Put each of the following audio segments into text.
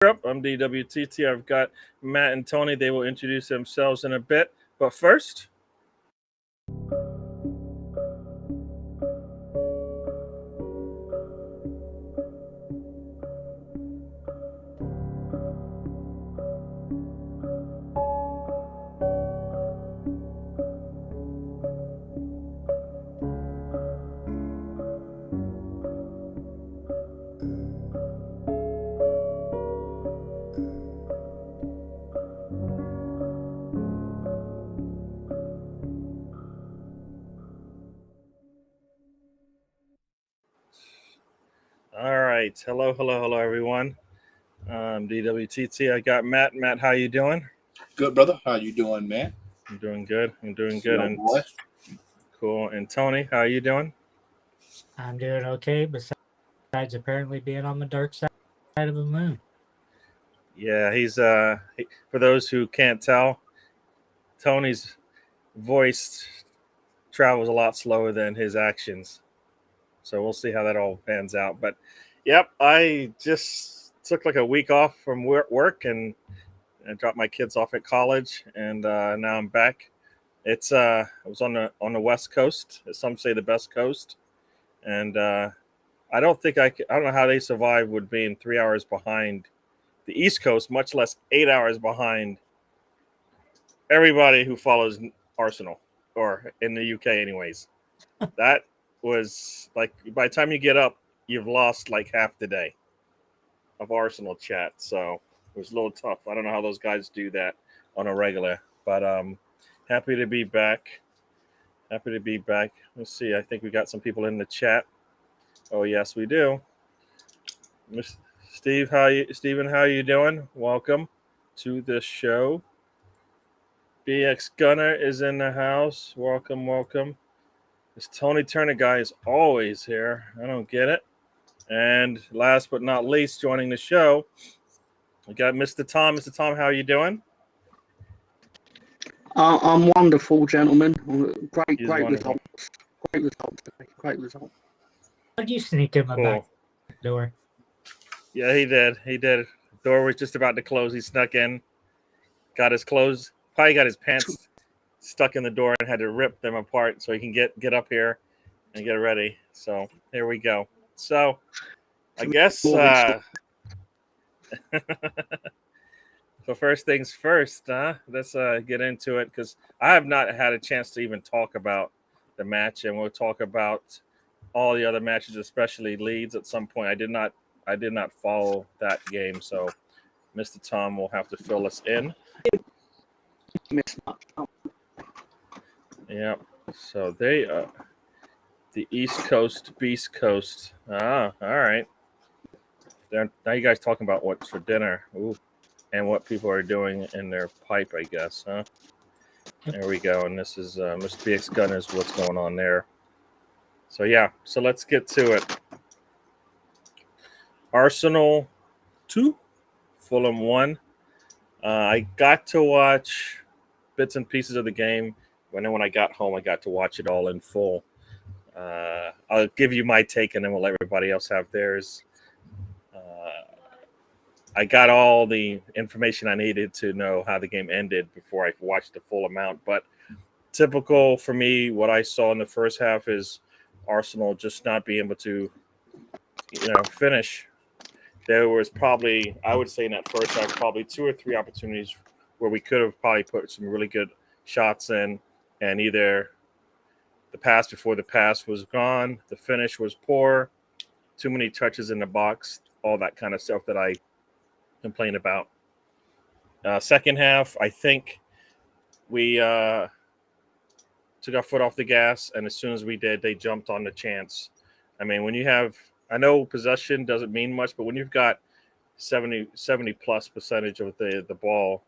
Up. I'm DWTT. I've got Matt and Tony. They will introduce themselves in a bit. But first, all right. Hello, everyone. DWTT. I got Matt. Matt, how you doing? Good, brother. How you doing, man? I'm doing good. Yo, And boy. cool. And Tony, how you doing? I'm doing okay, besides apparently being on the dark side of the moon. Yeah, he's for those who can't tell, Tony's voice travels a lot slower than his actions. So we'll see how that all pans out. But yep, I just took like a week off from work and dropped my kids off at college, and now I'm back. It's I was on the West Coast, as some say the best coast, and I don't think I don't know how they survive with being 3 hours behind the East Coast, much less 8 hours behind everybody who follows Arsenal, or in the UK anyways. That was like, by the time you get up, you've lost like half the day of Arsenal chat. So it was a little tough. I don't know how those guys do that on a regular, but happy to be back. Let's see. I think we got some people in the chat. Oh yes, we do. Steven, how you doing? Welcome to the show. BX Gunner is in the house. Welcome. This Tony Turner guy is always here. I don't get it. And last but not least, joining the show, we got Mr. Tom. Mr. Tom, how are you doing? I'm wonderful, gentlemen. Great wonderful. Great results. How'd you sneak in my back door? Yeah, he did. The door was just about to close. He snuck in, got his clothes, probably got his pants stuck in the door and had to rip them apart so he can get up here and get ready. So here we go. So I guess so first things first, let's get into it, because I have not had a chance to even talk about the match, and we'll talk about all the other matches, especially Leeds, at some point. I did not follow that game, so Mr. Tom will have to fill us in. Yeah. So they the East Coast, Beast Coast. All right. Now you guys talking about what's for dinner. Ooh. And what people are doing in their pipe, I guess, huh? There we go. And this is Mr. BX Gun is what's going on there. So yeah, so let's get to it. Arsenal 2, Fulham 1. I got to watch bits and pieces of the game. When I got home, I got to watch it all in full. I'll give you my take, and then we'll let everybody else have theirs. I got all the information I needed to know how the game ended before I watched the full amount. But typical for me, what I saw in the first half is Arsenal just not being able to, finish. There was probably, I would say in that first half, probably 2 or 3 opportunities where we could have probably put some really good shots in, and either the pass before the pass was gone, the finish was poor, too many touches in the box, all that kind of stuff that I complain about. Second half, I think we took our foot off the gas, and as soon as we did, they jumped on the chance. I mean, when you have, I know possession doesn't mean much, but when you've got 70 plus percentage of the ball,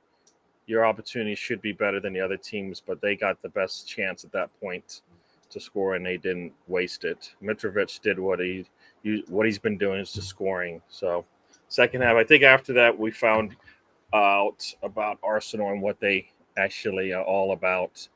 your opportunity should be better than the other teams, but they got the best chance at that point to score, and they didn't waste it. Mitrovic did what he's been doing, is just scoring. So second half, I think after that, we found out about Arsenal and what they actually are all about.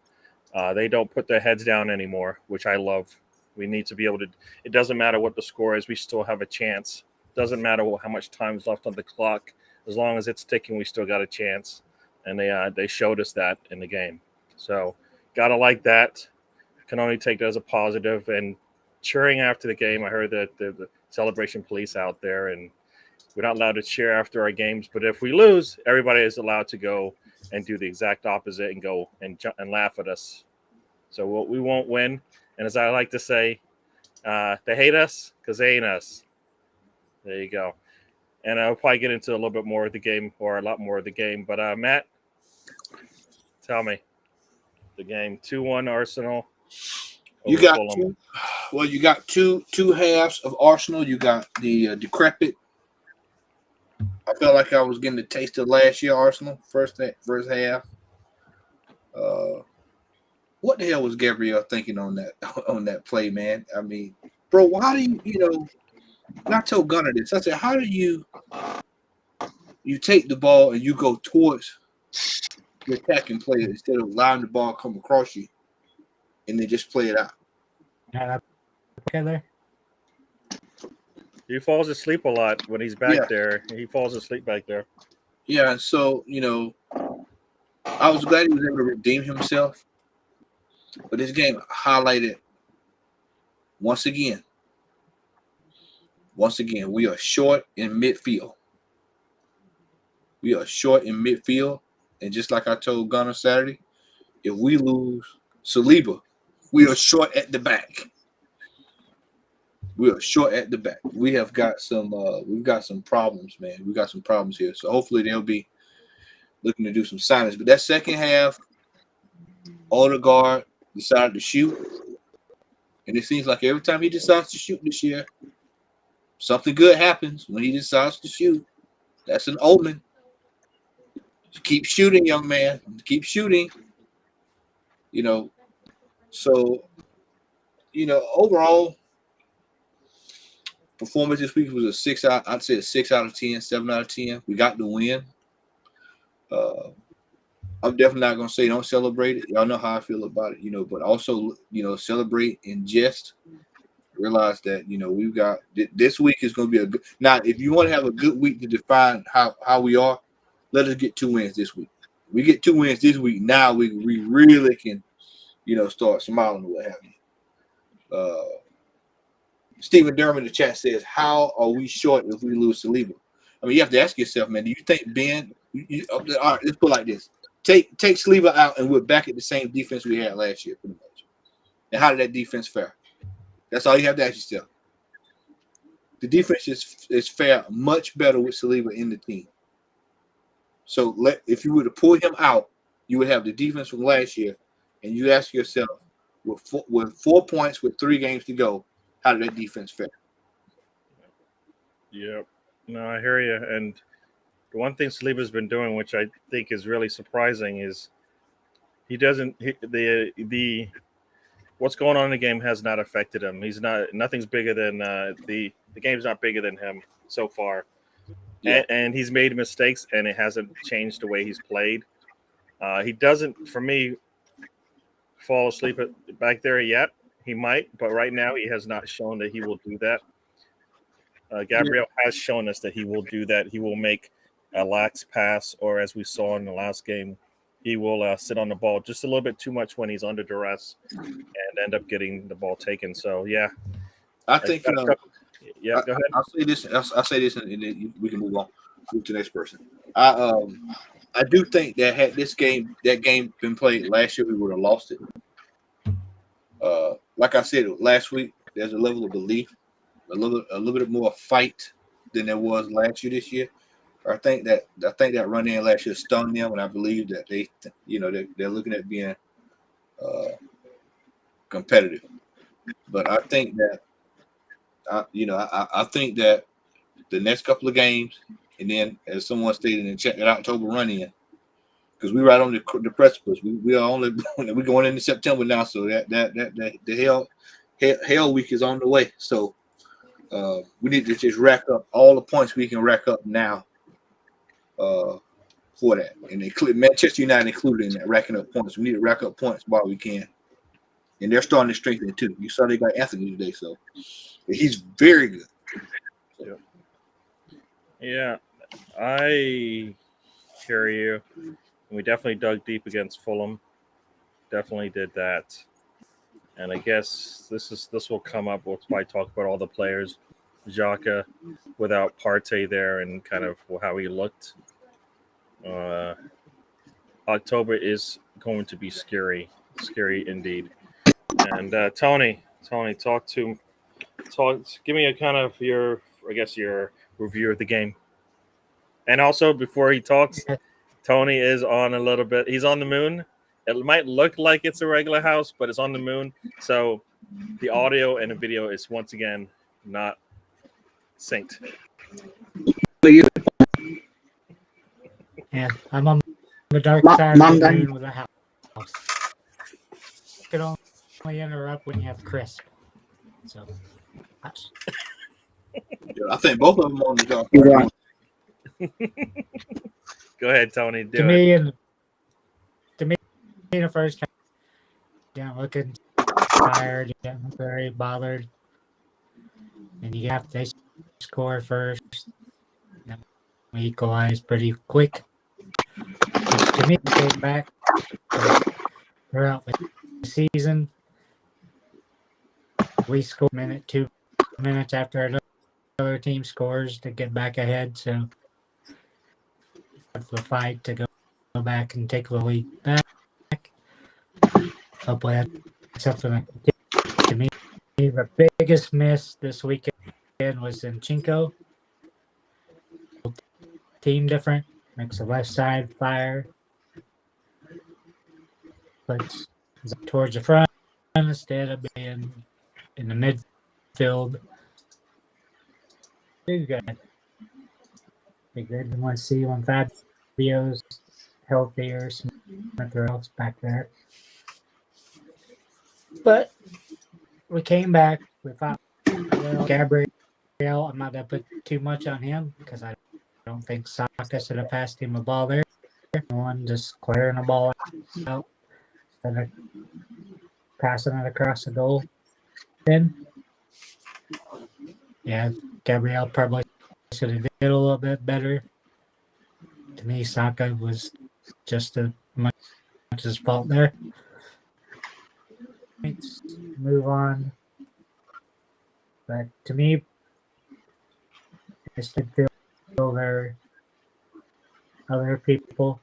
They don't put their heads down anymore, which I love. We need to be able to – it doesn't matter what the score is. We still have a chance. Doesn't matter how much time is left on the clock. as long as it's ticking, we still got a chance. And they showed us that in the game. So gotta like that. Can only take that as a positive. And cheering after the game, I heard that the celebration police out there, and we're not allowed to cheer after our games. But if we lose, everybody is allowed to go and do the exact opposite and go and laugh at us. So we won't win. And as I like to say, they hate us because they ain't us. There you go. And I'll probably get into a little bit more of the game, or a lot more of the game. But Matt, tell me the game. 2-1 Arsenal. You over got Fulham. you got two halves of Arsenal. You got the decrepit. I felt like I was getting the taste of last year Arsenal first half. What the hell was Gabriel thinking on that play, man? I mean, bro, how do you and I told Gunnar this. I said, how do you take the ball and you go towards the attacking player instead of allowing the ball come across you and then just play it out? Yeah, together. He falls asleep a lot when he's back there. He falls asleep back there. Yeah, and so, I was glad he was able to redeem himself. But this game highlighted once again, we are short in midfield. And just like I told Gunnar Saturday, if we lose Saliba, we are short at the back. We have got we've got some problems, man. We got some problems here. So hopefully they'll be looking to do some signings. But that second half, Odegaard decided to shoot. And it seems like every time he decides to shoot this year, something good happens when he decides to shoot. That's an omen. Keep shooting, young man. Keep shooting. So, overall performance this week was a 6 out. I'd say a 6 out of 10, 7 out of 10. We got the win. I'm definitely not gonna say don't celebrate it. Y'all know how I feel about it, but also, celebrate in jest. Realize that, we've got this week is gonna be a good. Now, if you want to have a good week to define how we are, let us get 2 wins this week. We get 2 wins this week. Now we really can, start smiling or what have you. Stephen Durham in the chat says, "How are we short if we lose Saliba?" I mean, you have to ask yourself, man. Do you think Ben? All right, let's put it like this: take Saliba out, and we're back at the same defense we had last year, pretty much. And how did that defense fare? That's all you have to ask yourself. The defense is fare much better with Saliba in the team. So if you were to pull him out, you would have the defense from last year, and you ask yourself, with 4 points with 3 games to go, how did that defense fare? Yep. No, I hear you. And the one thing Saliba's been doing, which I think is really surprising, is he doesn't the what's going on in the game has not affected him. Nothing's bigger than the game's not bigger than him so far. Yeah. And he's made mistakes, and it hasn't changed the way he's played. He doesn't, for me, fall asleep back there yet. He might, but right now he has not shown that he will do that. Gabriel has shown us that he will do that. He will make a lax pass, or as we saw in the last game, he will sit on the ball just a little bit too much when he's under duress and end up getting the ball taken. So, yeah. I think go ahead. I'll say this. I'll say this, and then we can move on. Move to the next person. I do think that had that game been played last year, we would have lost it. Like I said last week, there's a level of belief, a little bit more fight than there was last year. This year, I think that run in last year stung them, and I believe that they're looking at being competitive. But I think that I think that the next couple of games, and then as someone stated in the chat, that October run in, because we're right on the precipice. We are we're going into September now, so that the hell week is on the way. So we need to just rack up all the points we can rack up now for that, and Manchester United included in that racking up points. We need to rack up points while we can, and they're starting to strengthen it too. You saw they got Anthony today, so he's very good. Yeah, I hear you. We definitely dug deep against Fulham. Definitely did that. And I guess this will come up. We'll probably talk about all the players. Xhaka without Partey there and kind of how he looked. October is going to be scary indeed. And Tony, give me a kind of your review of the game. And also before he talks, Tony is on a little bit. He's on the moon. It might look like it's a regular house, but it's on the moon. So the audio and the video is once again not synced. Yeah, I'm on the dark side of the moon with a house. You can only interrupt when you have crisp. So, I think both of them on the dark. You're right. Go ahead, Tony. To me, in the first half, looking tired, very bothered, and they score first. Then we equalize pretty quick, which to me came back throughout the season. We score 2 minutes after another team scores to get back ahead, so the fight to go back and take the lead back. Hopefully that's something like to me. The biggest miss this weekend was Zinchenko. Team different, makes the left side fire, puts towards the front instead of being in the midfield. Be good. Be good. We want to see when Fabio's healthy or Smith or else back there. But we came back. We fought Gabriel. I'm not going to put too much on him because I don't think Saka should have passed him a ball there. One just clearing the ball out instead of passing it across the goal. Then, yeah, Gabriel probably should have did a little bit better. To me, Saka was just as much his fault there. Let's move on. But to me, it's the feel there. Other people,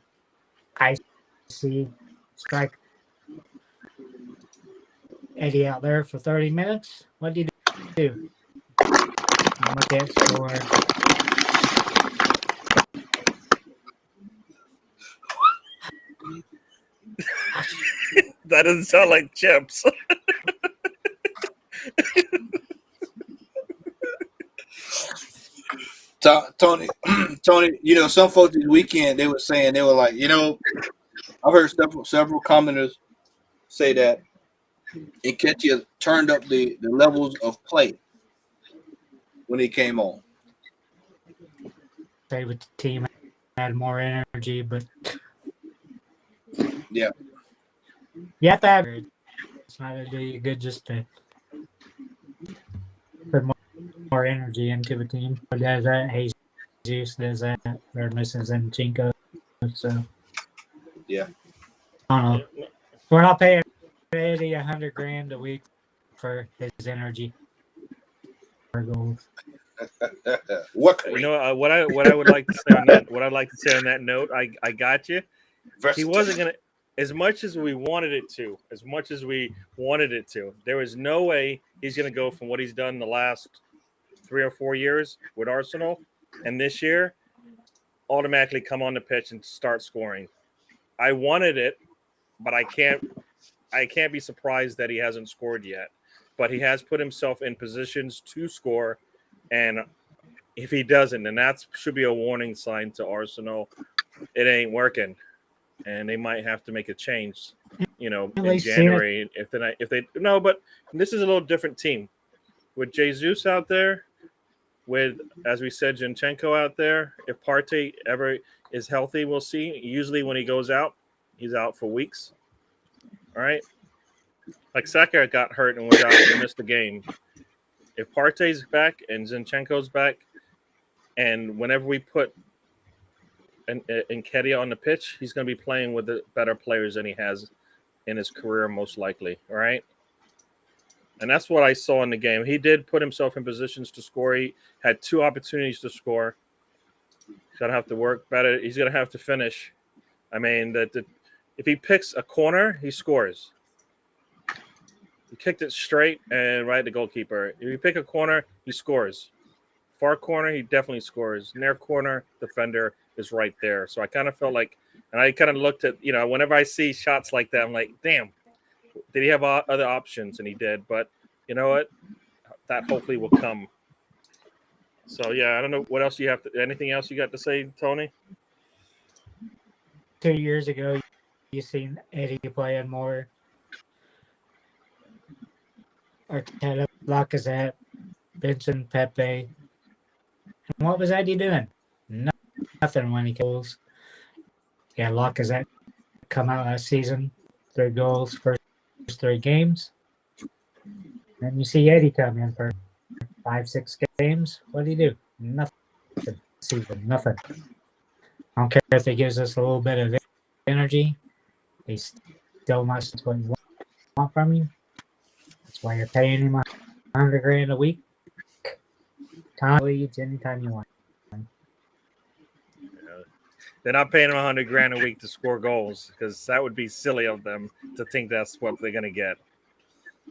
I see strike Eddie out there for 30 minutes. What did he do? Look at score. That doesn't sound like chips. Tony, some folks this weekend they were like, I've heard several commenters say that Nketiah turned up the levels of play when he came on. Say with the team had more energy, but yeah, it's not gonna do you good just to put more energy into the team. But there's that Jesus, there's that they're missing Zinchenko. So yeah, I don't know. We're not paying Eddie $100,000 a week for his energy. For goals. what I would like to say on that. What I'd like to say on that note, I got you. He wasn't gonna, as much as we wanted it to. There was no way he's gonna go from what he's done the last 3 or 4 years with Arsenal, and this year automatically come on the pitch and start scoring. I wanted it, but I can't be surprised that he hasn't scored yet. But he has put himself in positions to score, and if he doesn't, then that should be a warning sign to Arsenal. It ain't working, and they might have to make a change, in January. But this is a little different team with Jesus out there, with, as we said, Zinchenko out there. If Partey ever is healthy, we'll see. Usually when he goes out, he's out for weeks. All right. Like Saka got hurt and missed the game. If Partey's back and Zinchenko's back, and whenever we put and Nketiah on the pitch, he's going to be playing with the better players than he has in his career, most likely. All right. And that's what I saw in the game. He did put himself in positions to score. He had 2 opportunities to score. He's going to have to work better. He's going to have to finish. I mean, if he picks a corner, he scores. He kicked it straight and right at the goalkeeper. If you pick a corner, he scores. Far corner, he definitely scores. Near corner, defender is right there. So I kind of felt like, and I kind of looked at, whenever I see shots like that, I'm like, damn, did he have other options? And he did. But you know what? That hopefully will come. So, yeah, I don't know what else anything else you got to say, Tony? 2 years ago, you seen Eddie playing more. Arteta, Lacazette, Vincent, Pepe. And what was Eddie doing? Nothing when he goals. Yeah, Lacazette come out last season, 3 goals, first 3 games. Then you see Eddie come in for 5-6 games. What do you do? Nothing. Season, nothing. I don't care if he gives us a little bit of energy. He still must what you want from you. That's why you're paying him $100,000 a week. Time leads anytime you want. They're not paying him $100,000 a week to score goals, because that would be silly of them to think that's what they're going to get.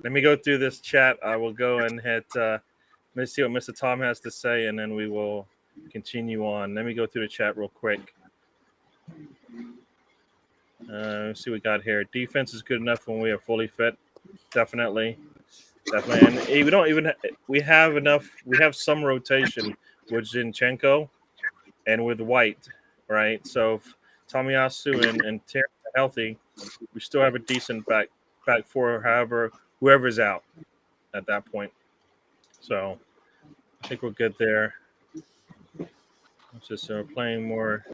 Let me go through this chat. I will go and hit. Let me see what Mr. Tom has to say, and then we will continue on. Let me go through the chat real quick. Let's see what we got here. Defense is good enough when we are fully fit. Definitely. And we have some rotation with Zinchenko and with White, right? So if Tomiyasu and Terry are healthy, we still have a decent back four, whoever's out at that point. So I think we're good there. It's just playing more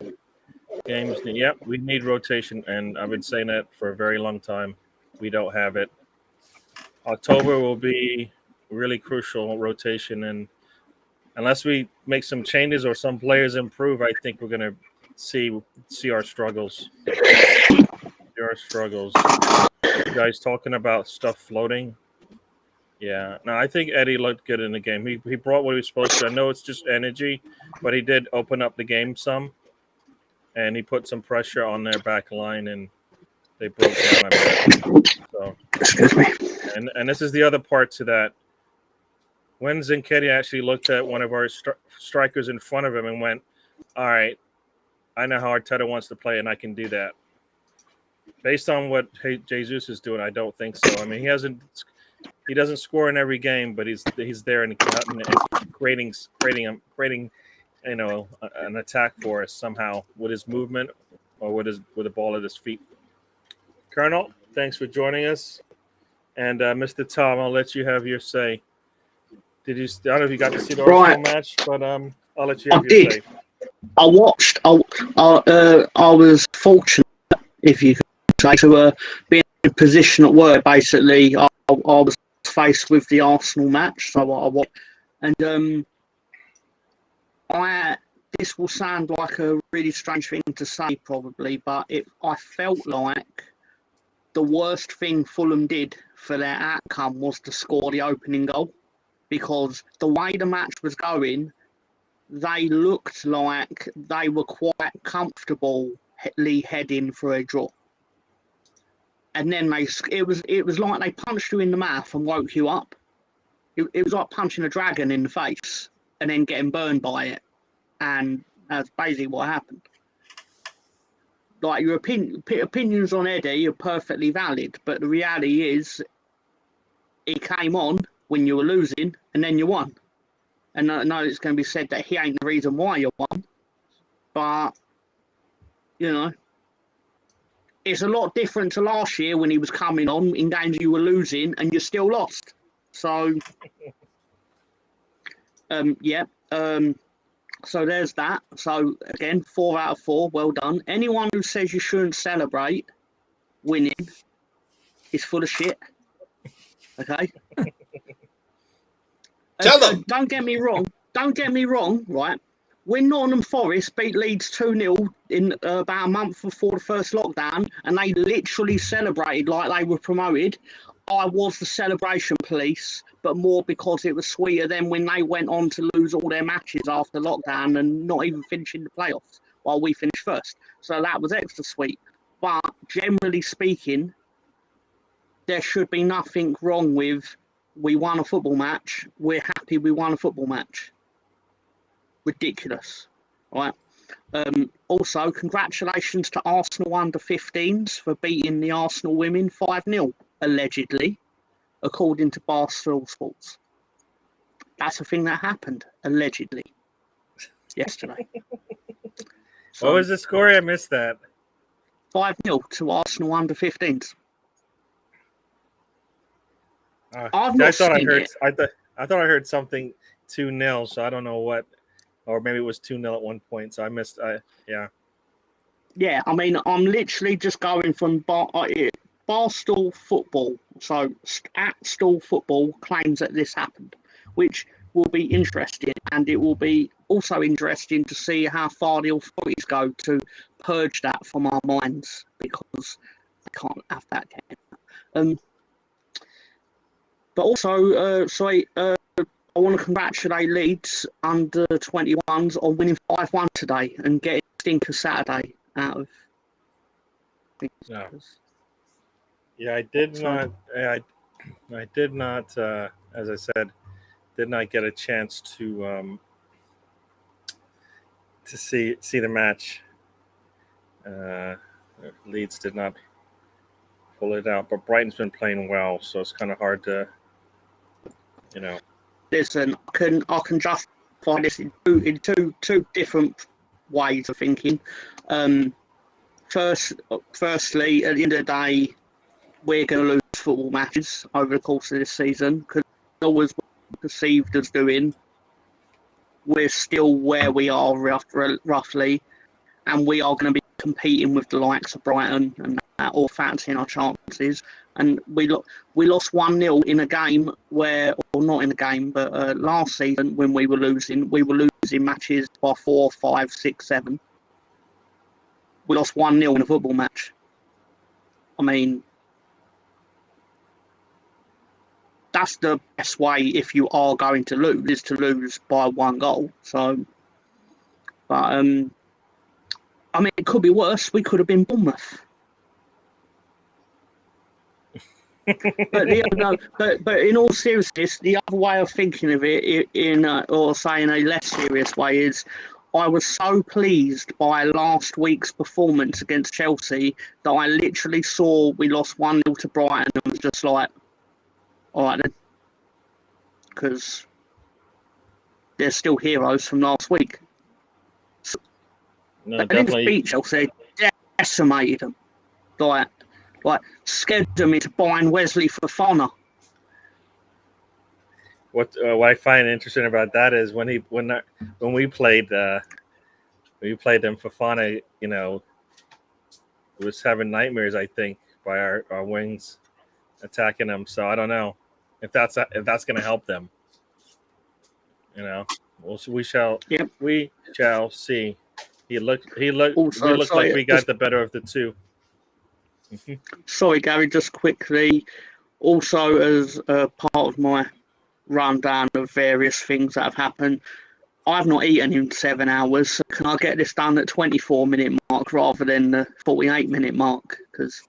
games. Yep, we need rotation, and I've been saying that for a very long time. We don't have it. October will be really crucial rotation, and unless we make some changes or some players improve, I think we're going to see our struggles. You guys talking about stuff floating? Yeah. No, I think Eddie looked good in the game. He brought what he was supposed to. I know it's just energy, but he did open up the game some, and he put some pressure on their back line, and they broke down a bit. So, Excuse me. and this is the other part to that. When Nketiah actually looked at one of our strikers in front of him and went, all right, I know how Arteta wants to play, and I can do that. Based on what Jesus is doing, I don't think so. I mean, he doesn't score in every game, but he's there and creating an attack for us somehow with his movement or with the ball at his feet. Colonel, thanks for joining us. And Mr. Tom, I'll let you have your say. I don't know if you got to see the Arsenal match, but I'll let you have your say. I watched. I was fortunate, if you could say, to be in a position at work. Basically, I was faced with the Arsenal match, so I watched. And this will sound like a really strange thing to say, probably, but I felt like the worst thing Fulham did for their outcome was to score the opening goal, because the way the match was going, they looked like they were quite comfortably heading for a draw. And then it was like they punched you in the mouth and woke you up. It was like punching a dragon in the face and then getting burned by it. And that's basically what happened. Like, your opinions on Eddie are perfectly valid, but the reality is he came on when you were losing and then you won. And I know it's going to be said that he ain't the reason why you won, but, it's a lot different to last year when he was coming on in games you were losing and you still lost. So, so there's that. So, again, 4 out of 4, well done. Anyone who says you shouldn't celebrate winning is full of shit. Okay? Tell them. Don't get me wrong, right? when Nottingham Forest beat Leeds 2-0 in about a month before the first lockdown, and they literally celebrated like they were promoted, I was the celebration police, but more because it was sweeter than when they went on to lose all their matches after lockdown and not even finishing the playoffs while we finished first. So that was extra sweet. But generally speaking, there should be nothing wrong with we won a football match. We're happy we won a football match. Ridiculous, right? Also, congratulations to Arsenal under-15s for beating the Arsenal women 5-0, allegedly, according to Barstool Sports. That's a thing that happened, allegedly, yesterday. What was the score? I missed that. 5-0 to Arsenal under-15s. I thought I heard something 2-0, so I don't know what. Or maybe it was 2-0 at one point, so I missed. Yeah. Yeah, I mean, I'm literally just going from Barstool Football. So, at Stall Football claims that this happened, which will be interesting. And it will be also interesting to see how far the authorities go to purge that from our minds, because they can't have that game. But also, I want to congratulate Leeds under 21s on winning 5-1 today and getting Stinker Saturday out of. No. Yeah, I did not. I did not. As I said, did not get a chance to see the match. Leeds did not pull it out, but Brighton's been playing well, so it's kind of hard to, Listen, I can justify this in two different ways of thinking. Firstly, at the end of the day, we're going to lose football matches over the course of this season because always perceived as doing. We're still where we are roughly, and we are going to be competing with the likes of Brighton and that, or fancying our chances. And we lost 1-0 in a game where, or not in a game, but last season when we were losing matches by 4, 5, 6, 7. We lost 1-0 in a football match. I mean, that's the best way if you are going to lose, is to lose by 1 goal. So, but I mean, it could be worse. We could have been Bournemouth. but in all seriousness, the other way of thinking of it, or saying a less serious way, is I was so pleased by last week's performance against Chelsea that I literally saw we lost 1-0 to Brighton and was just like, all right then, because they're still heroes from last week. So no, they didn't beat Chelsea, they decimated them. Like scared them into buying Wesley Fofana. What I find interesting about that is when we played them, Fofana, was having nightmares, I think, by our wings attacking him. So I don't know if that's going to help them. We shall see. We looked like we got the better of the two. Sorry, Gary, just quickly. Also, as part of my rundown of various things that have happened, I've not eaten in 7 hours. So can I get this done at 24-minute mark rather than the 48-minute mark? Because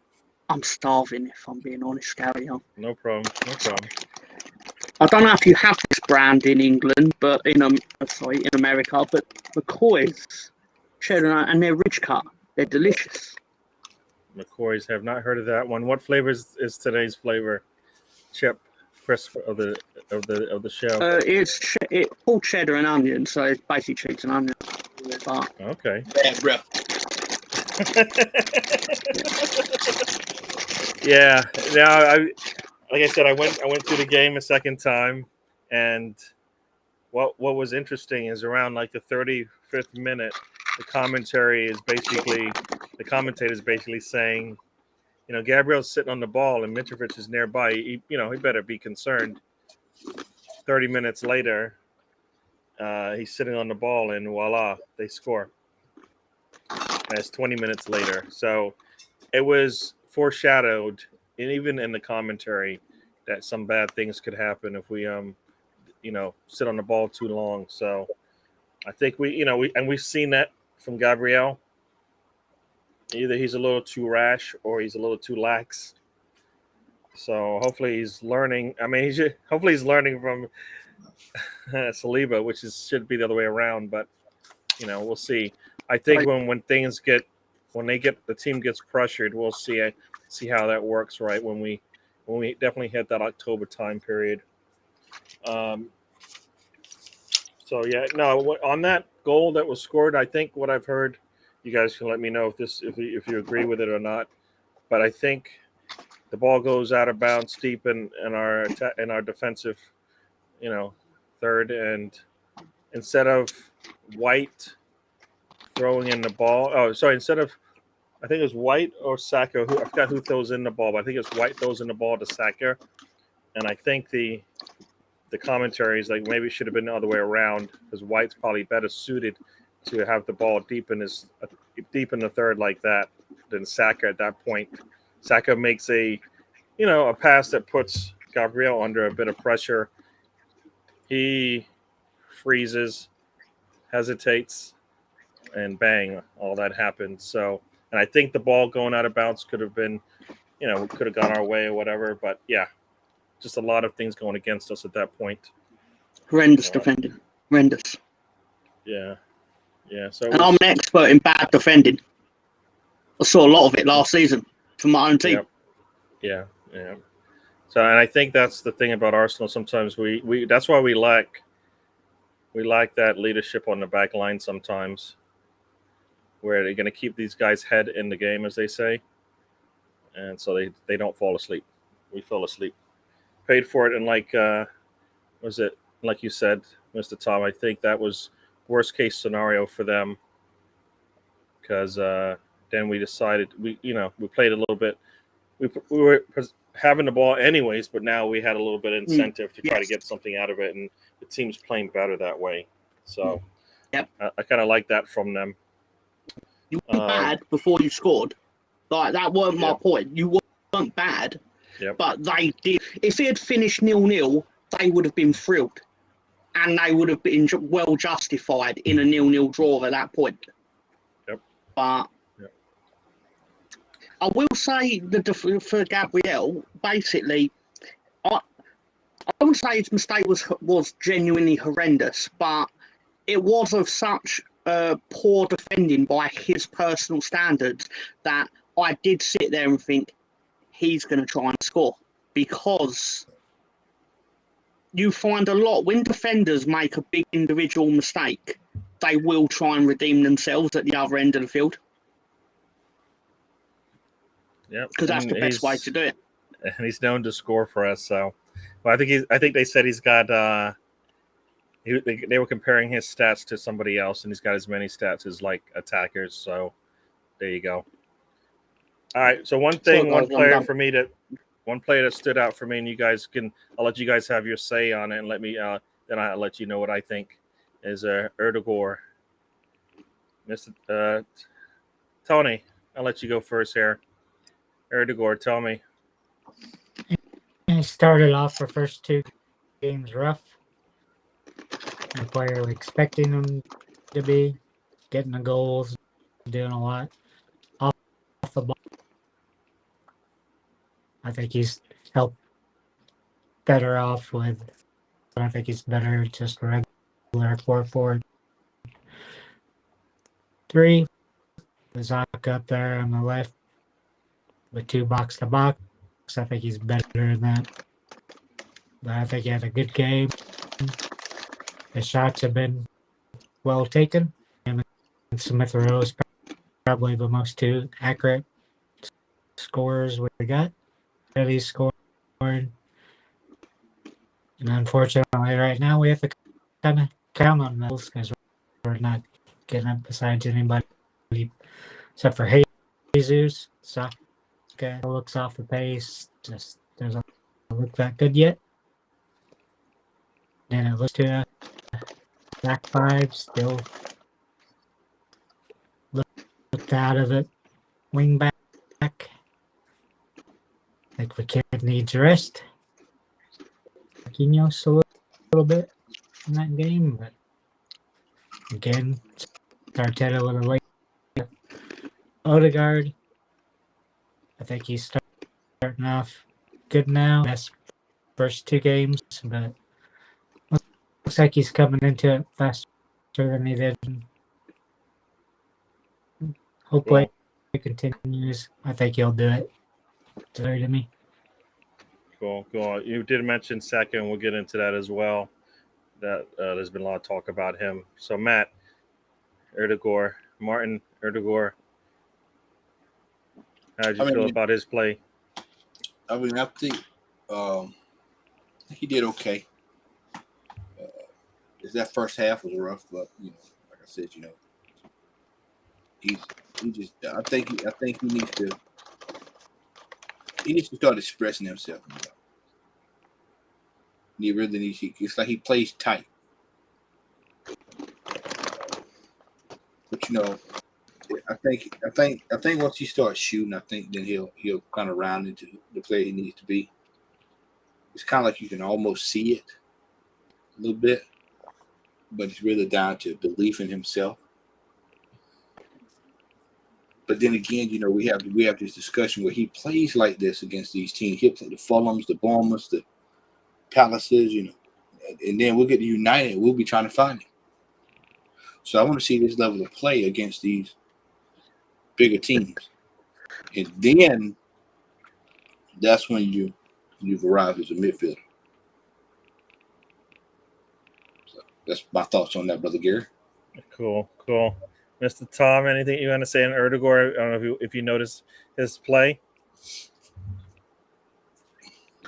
I'm starving, if I'm being honest, Gary. No problem. I don't know if you have this brand in England, but in America, but McCoy's cheddar and they're rich cut. They're delicious. McCoy's, have not heard of that one. What flavor is today's flavor? Chip crisp of the show. It's called cheddar and onion, so it's basically cheese and onion. But okay. Bad breath. Yeah. Now, like I said, I went through the game a second time, and what was interesting is around like the 35th minute, the commentator's basically saying, Gabriel's sitting on the ball and Mitrovic is nearby. He better be concerned. 30 minutes later, He's sitting on the ball, and voila, they score. And it's 20 minutes later. So it was foreshadowed, and even in the commentary, that some bad things could happen if we, sit on the ball too long. So I think we've seen that from Gabriel. Either he's a little too rash or he's a little too lax. So hopefully he's learning. I mean, hopefully he's learning from Saliba, which should be the other way around. But we'll see. I think when the team gets pressured, we'll see how that works. Right when we definitely hit that October time period. So yeah, no, on that goal that was scored, I think what I've heard, you guys can let me know if you agree with it or not. But I think the ball goes out of bounds deep in our defensive, third, and instead of White throwing in the ball, instead of, I think it was White or Saka, I forgot who throws in the ball, but I think it's White throws in the ball to Saka, and I think the commentary is like maybe it should have been the other way around because White's probably better suited to have the ball deep in the third like that than Saka at that point. Saka makes a pass that puts Gabriel under a bit of pressure. He freezes, hesitates, and bang, all that happens. So, and I think the ball going out of bounds could have been, we could have gone our way or whatever. But yeah, just a lot of things going against us at that point. Horrendous defending. Horrendous. Yeah. Yeah. So I'm an expert in bad defending. I saw a lot of it last season from my own team. Yeah. So, and I think that's the thing about Arsenal. Sometimes we that's why we lack that leadership on the back line sometimes, where they're going to keep these guys' head in the game, as they say, and so they don't fall asleep. We fell asleep, paid for it, and like was it like you said, Mr. Tom? I think that was worst case scenario for them because then we decided we played a little bit. We were having the ball anyways, but now we had a little bit of incentive to try to get something out of it, and the team's playing better that way. So I kind of like that from them. You weren't bad before you scored. Like, that weren't my point. You weren't bad, but they did. If it had finished 0-0, they would have been thrilled, and they would have been well justified in a 0-0 draw at that point. But I will say for Gabriel, basically, I don't say his mistake was genuinely horrendous, but it was of such poor defending by his personal standards that I did sit there and think he's going to try and score, because you find a lot when defenders make a big individual mistake, they will try and redeem themselves at the other end of the field. Yeah, because that's the best way to do it. And he's known to score for us. So, well, I think they said he's got. They were comparing his stats to somebody else, and he's got as many stats as like attackers. So, there you go. All right. So one player that stood out for me, and you guys I'll let you guys have your say on it, and let me. Then I'll let you know what I think. Is Erdegaard. Mr. Tony, I'll let you go first here. Erdegaard, tell me. He started off the first two games rough. The player expecting him to be getting the goals, doing a lot off the ball. I think he's helped better off with. I think he's better just regular 4-4-3. Zaka up there on the left with 2 box to box. I think he's better than that. But I think he had a good game. The shots have been well taken. And Smith Rowe is probably the most accurate scorers we got. Really scoring. And unfortunately, right now, we have to kind of count on those because we're not getting up besides anybody except for Jesus. Saka looks off the pace. Just doesn't look that good yet. And it looks to back five still looked out of it. Wing back. I think the kid needs rest. Marquinhos a little bit in that game, but again, Arteta with a late Odegaard. I think he's starting off good now. Best first two games, but looks like he's coming into it faster than he did. Hopefully it continues. I think he'll do it. Sorry to me. Cool. You did mention Saka, and we'll get into that as well. That there's been a lot of talk about him. So Matt, Martin Erdegaard, how did you feel about his play? I think he did okay. That first half was rough, but like I said, he just. I think he needs to start expressing himself. He really needs. It's like he plays tight, but I think once he starts shooting, I think then he'll kind of round into the player he needs to be. It's kind of like you can almost see it a little bit, but it's really down to belief in himself. But then again, we have this discussion where he plays like this against these teams. He'll play the Fulhams, the Bournemouths, the Palaces, and then we'll get to United. We'll be trying to find him. So I want to see this level of play against these bigger teams, and then that's when you've arrived as a midfielder. So that's my thoughts on that, Brother Gary. Cool. Mr. Tom, anything you want to say on Erdegaard? I don't know if you noticed his play.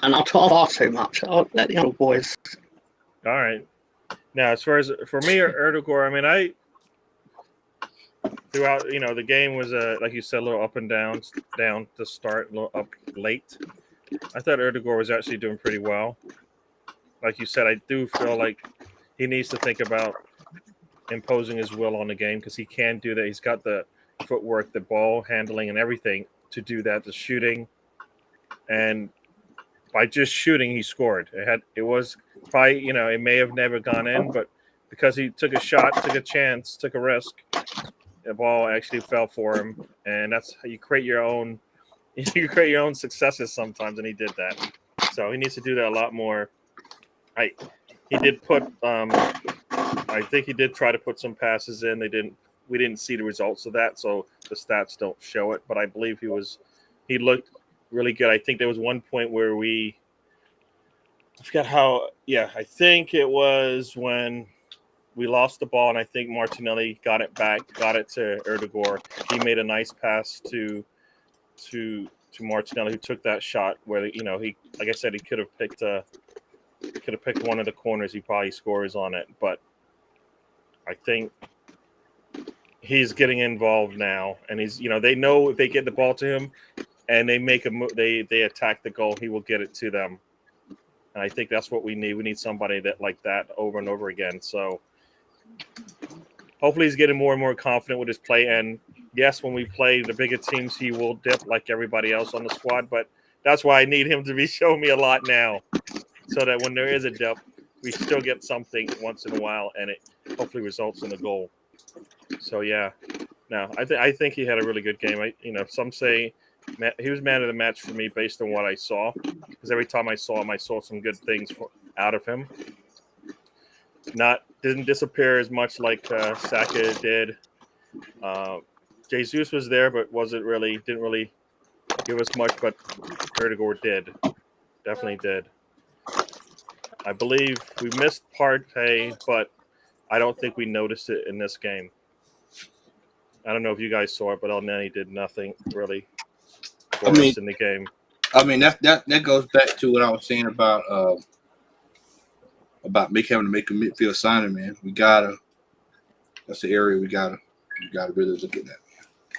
And I'll talk too much. I'll let the other boys. All right. Now, as far as for me, Erdegaard, I throughout, the game was like you said, a little up and down to start, a little up late. I thought Erdegaard was actually doing pretty well. Like you said, I do feel like he needs to think about imposing his will on the game because he can do that. He's got the footwork, the ball handling, and everything to do that. The shooting, and by just shooting, he scored. It was probably it may have never gone in, but because he took a shot, took a chance, took a risk, the ball actually fell for him, and that's how you create your own. You create your own successes sometimes, and he did that. So he needs to do that a lot more. He did put. I think he did try to put some passes in. We didn't see the results of that, so the stats don't show it. But I believe he looked really good. I think there was one point where I forgot how. Yeah, I think it was when we lost the ball, and I think Martinelli got it back, got it to Erdegaard. He made a nice pass to Martinelli, who took that shot where he, like I said, he could have picked one of the corners. He probably scores on it, but I think he's getting involved now, and he's they know if they get the ball to him and they make a move, they attack the goal, he will get it to them. And I think that's what we need. We need somebody that like that over and over again. So hopefully he's getting more and more confident with his play. And yes, when we play the bigger teams, he will dip like everybody else on the squad. But that's why I need him to be showing me a lot now, so that when there is a dip, we still get something once in a while, and it hopefully results in a goal. So yeah, no, I think he had a really good game. Some say he was man of the match for me based on what I saw, because every time I saw him, I saw some good things out of him. Didn't disappear as much like Saka did. Jesus was there, but didn't really give us much. But Erdegaard did, definitely did. I believe we missed Partey, but I don't think we noticed it in this game. I don't know if you guys saw it, but Elneny did nothing really for us in the game. That goes back to what I was saying about having to make a midfield signing, man. That's the area we gotta really look at that.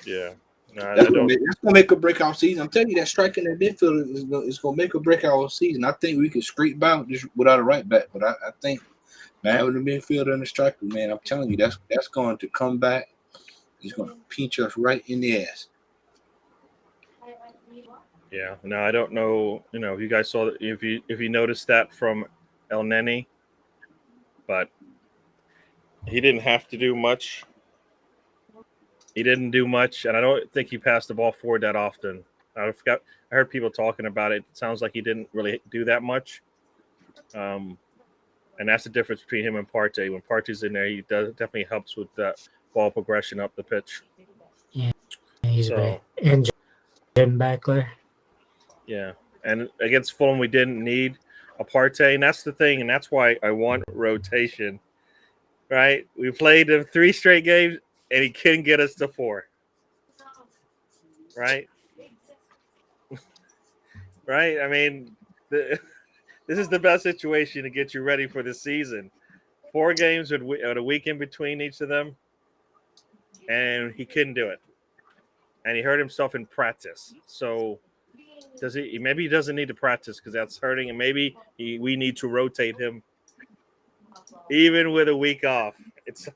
Yeah. No, that's gonna make or break our season. I'm telling you, that striking that midfield is gonna make or break our season. I think we could scrape by just without a right back, but I think Not having a midfielder and a striker, man, I'm telling you, that's going to come back. He's going to pinch us right in the ass. Yeah. Now I don't know. If you guys saw if you noticed that from El Neni, but he didn't have to do much. He didn't do much, and I don't think he passed the ball forward that often. I heard people talking about it. It sounds like he didn't really do that much. And that's the difference between him and Partey. When Partey's in there, he definitely helps with that ball progression up the pitch. Yeah, he's a So, engine back there. yeah. And against Fulham, we didn't need a Partey, and that's the thing, and that's why I want rotation. Right? We played him 3 straight games, and he couldn't get us to 4. Right? Right? I mean, this is the best situation to get you ready for the season. 4 games with a week in between each of them, and he couldn't do it. And he hurt himself in practice. So does he? Maybe he doesn't need to practice because that's hurting, and maybe we need to rotate him even with a week off. It's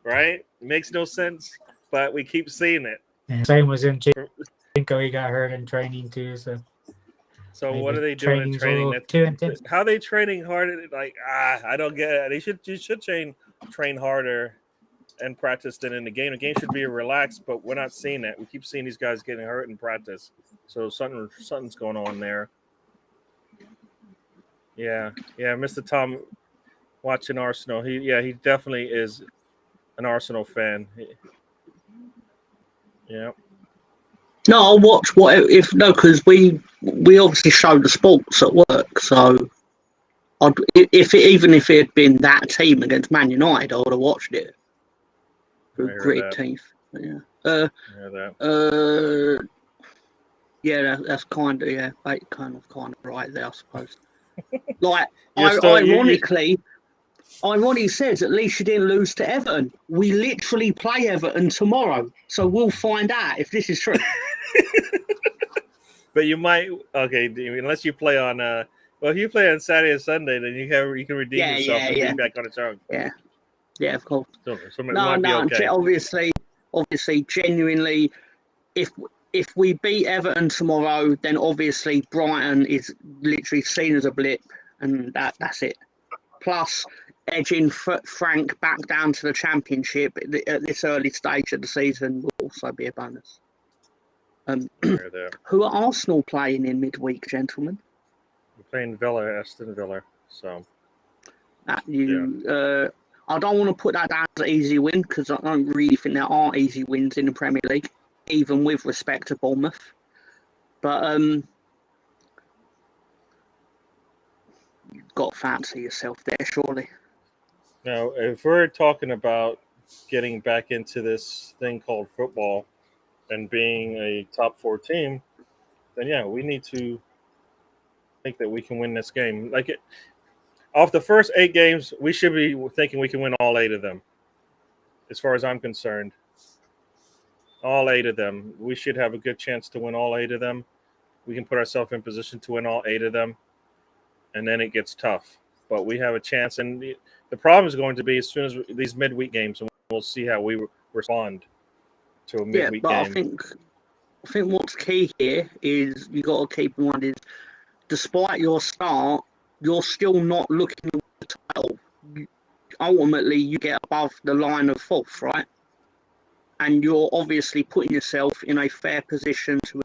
right. It makes no sense, but we keep seeing it. And same was in Chinko. He got hurt in training too. So what are they doing in training? Too intense. How are they training harder? Like I don't get it. You should train harder and practice than in the game. The game should be relaxed, but we're not seeing that. We keep seeing these guys getting hurt in practice. So something's going on there. Yeah, Mr. Tom watching Arsenal. He definitely is an Arsenal fan. Yeah. No, I'll watch because we obviously show the sports at work. So even if it had been that team against Man United, I would have watched it through gritted teeth. But yeah. That's kind of right there, I suppose. Like ironically says at least you didn't lose to Everton. We literally play Everton tomorrow, so we'll find out if this is true. But you might unless you play on if you play on Saturday or Sunday, then you can redeem yourself and be back on the chunk. Yeah, of course. So might be okay. Obviously, genuinely, if we beat Everton tomorrow, then obviously Brighton is literally seen as a blip, and that's it. Plus, edging Frank back down to the Championship at this early stage of the season will also be a bonus. Who are Arsenal playing in midweek, gentlemen? We're playing Aston Villa. So I don't want to put that down as an easy win because I don't really think there are easy wins in the Premier League, even with respect to Bournemouth. But you've got to fancy yourself there, surely. Now, if we're talking about getting back into this thing called football and being a top 4 team, then we need to think that we can win this game. Off the first 8 games, we should be thinking we can win all 8 of them. As far as I'm concerned, all 8 of them, we should have a good chance to win all 8 of them. We can put ourselves in position to win all 8 of them, and then it gets tough. But we have a chance, and the problem is going to be as soon as these midweek games, and we'll see how we respond to a midweek game. I think what's key here is you got to keep in mind is, despite your start, you're still not looking at the title. Ultimately, you get above the line of 4th, right? And you're obviously putting yourself in a fair position to,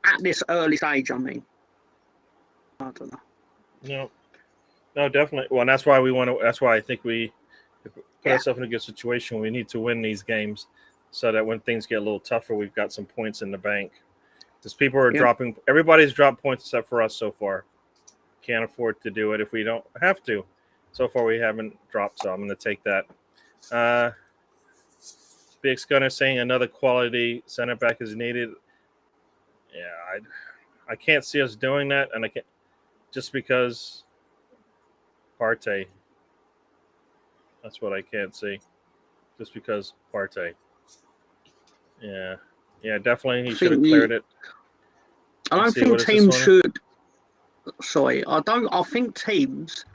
at this early stage. I mean, I don't know. No, definitely. Well, and that's why we want to. That's why I think we put ourselves in a good situation. We need to win these games so that when things get a little tougher, we've got some points in the bank. Because people are dropping. Everybody's dropped points except for us so far. Can't afford to do it if we don't have to. So far, we haven't dropped, so I'm going to take that. Big Gunner saying another quality center back is needed. Yeah, I can't see us doing that, and I can't just because Partey. That's what I can't see. Just because Partey. Yeah, definitely he should have cleared it. I don't think teams should. sorry, I think teams,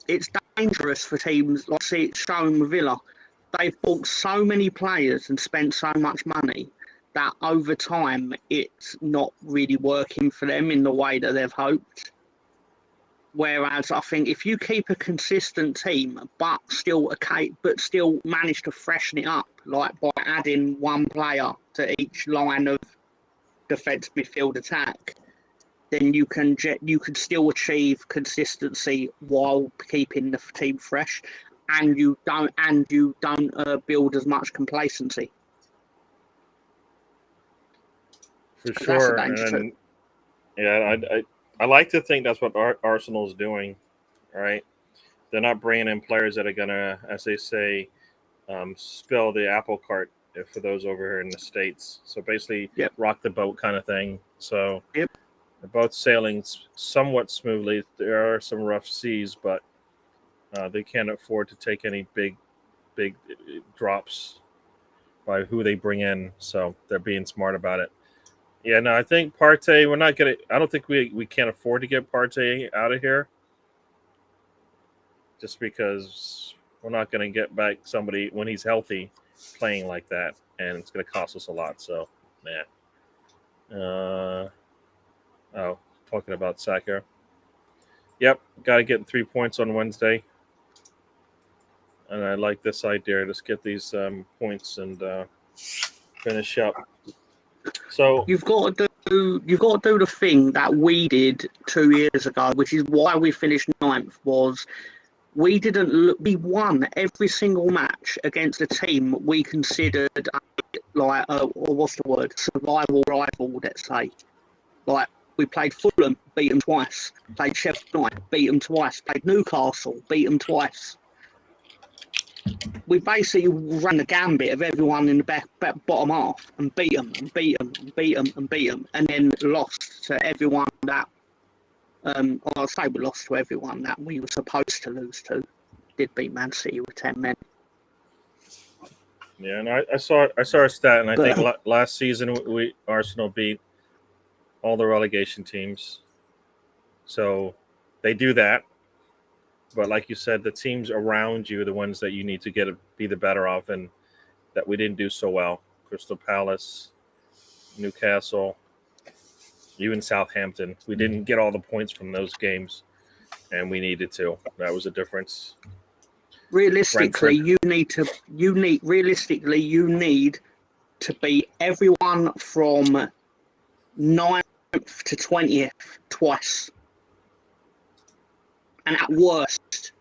it's dangerous for teams, like see it's shown with Villa. They've bought so many players and spent so much money that over time it's not really working for them in the way that they've hoped. Whereas I think if you keep a consistent team, but still manage to freshen it up, like by adding one player to each line of defence, midfield, attack, then you can still achieve consistency while keeping the team fresh, and you don't build as much complacency. For That's a sure. danger too. And yeah, I like to think that's what Arsenal's doing, right? They're not bringing in players that are gonna, as they say, spill the apple cart for those over here in the States. So basically, Yep. rock the boat kind of thing. So Yep. the boat's sailing somewhat smoothly. There are some rough seas, but they can't afford to take any big drops by who they bring in. So they're being smart about it. Yeah, no, I think Partey, we're not gonna. I don't think we can't afford to get Partey out of here, just because we're not gonna get back somebody when he's healthy playing like that, and it's gonna cost us a lot. So, oh, talking about Saka. Yep, got to get 3 points on Wednesday, and I like this idea. Let's get these points and finish up. So You've got to do the thing that we did 2 years ago, which is why we finished 9th. Was we won every single match against a team we considered survival rival. Let's say, like we played Fulham, beat them twice. Played Sheffield United, beat them twice. Played Newcastle, beat them twice. We basically ran the gambit of everyone in the bottom half and beat them and beat them and beat them and beat them, and then lost to everyone that. I'll say we lost to everyone that we were supposed to lose to. Did beat Man City with 10 men. yeah, and I saw a stat, and I think last season Arsenal beat all the relegation teams. So they do that. But like you said, the teams around you are the ones that you need to be the better of, and that we didn't do so well. Crystal Palace, Newcastle, even Southampton. We didn't get all the points from those games, and we needed to. That was a difference. Realistically, you need to beat everyone from 9th to 20th twice. And at worst,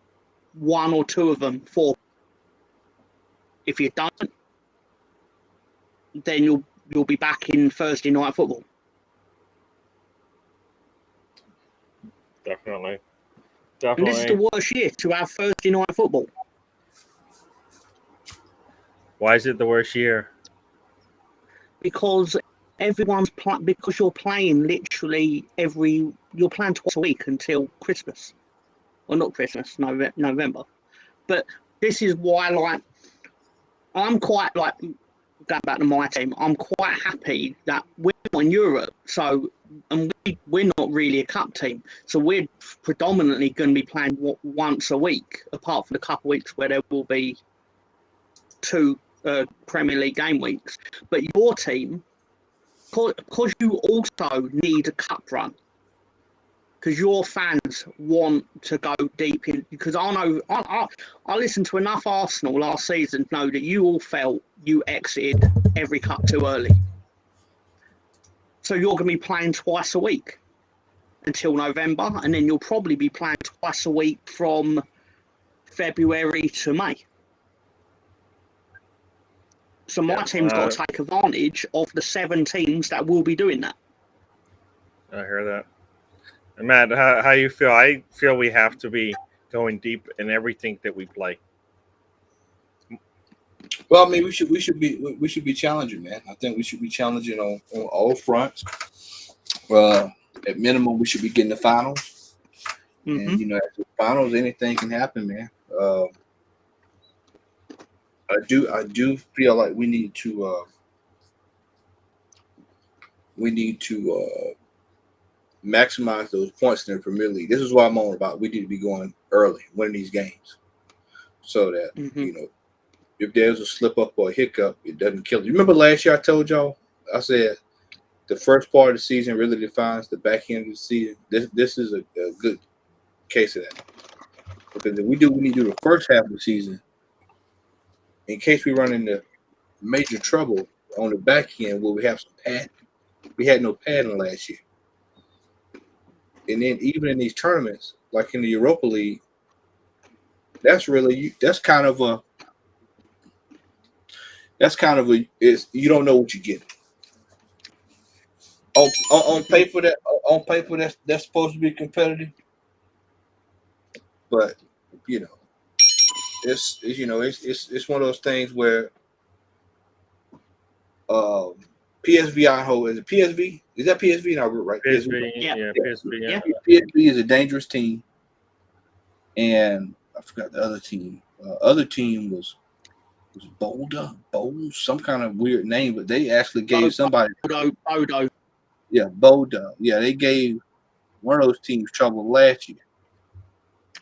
one or two of them 4. If you don't, then you'll be back in Thursday night football. Definitely. And this is the worst year to have Thursday night football. Why is it the worst year? Because because you're playing you're playing twice a week until Christmas. Well, not Christmas, November. But this is why, I'm quite, going back to my team, I'm quite happy that we're not in Europe. So, and we're not really a cup team. So we're predominantly going to be playing once a week, apart from the couple of weeks where there will be 2 Premier League game weeks. But your team, because you also need a cup run, because your fans want to go deep in. Because I know I listened to enough Arsenal last season to know that you all felt you exited every cup too early. So you're going to be playing twice a week until November, and then you'll probably be playing twice a week from February to May. So my team's got to take advantage of the 7 teams that will be doing that. I hear that. And Matt, how you feel? I feel we have to be going deep in everything that we play. Well, I mean, we should be challenging, man. I think we should be challenging on all fronts. At minimum, we should be getting the finals. Mm-hmm. And at the finals, anything can happen, man. I do feel like we need to maximize those points in the Premier League. This is why I'm on about we need to be going early, winning these games, so that if there's a slip up or a hiccup, it doesn't kill you. Remember last year I told y'all, I said the first part of the season really defines the back end of the season. This is a good case of that, because if we need to do the first half of the season, in case we run into major trouble on the back end where we have some padding. We had no padding last year. And then even in these tournaments, like in the Europa League, that's kind of a you don't know what you get. On paper that's supposed to be competitive, but it's one of those things where PSV is it PSV? Is that PSV? No, right. PSV, yeah, PSV, yeah. PSV is a dangerous team, and I forgot the other team. Other team was Boulder, some kind of weird name, but they actually gave somebody Bodo. Yeah, Boulder. Yeah, they gave one of those teams trouble last year.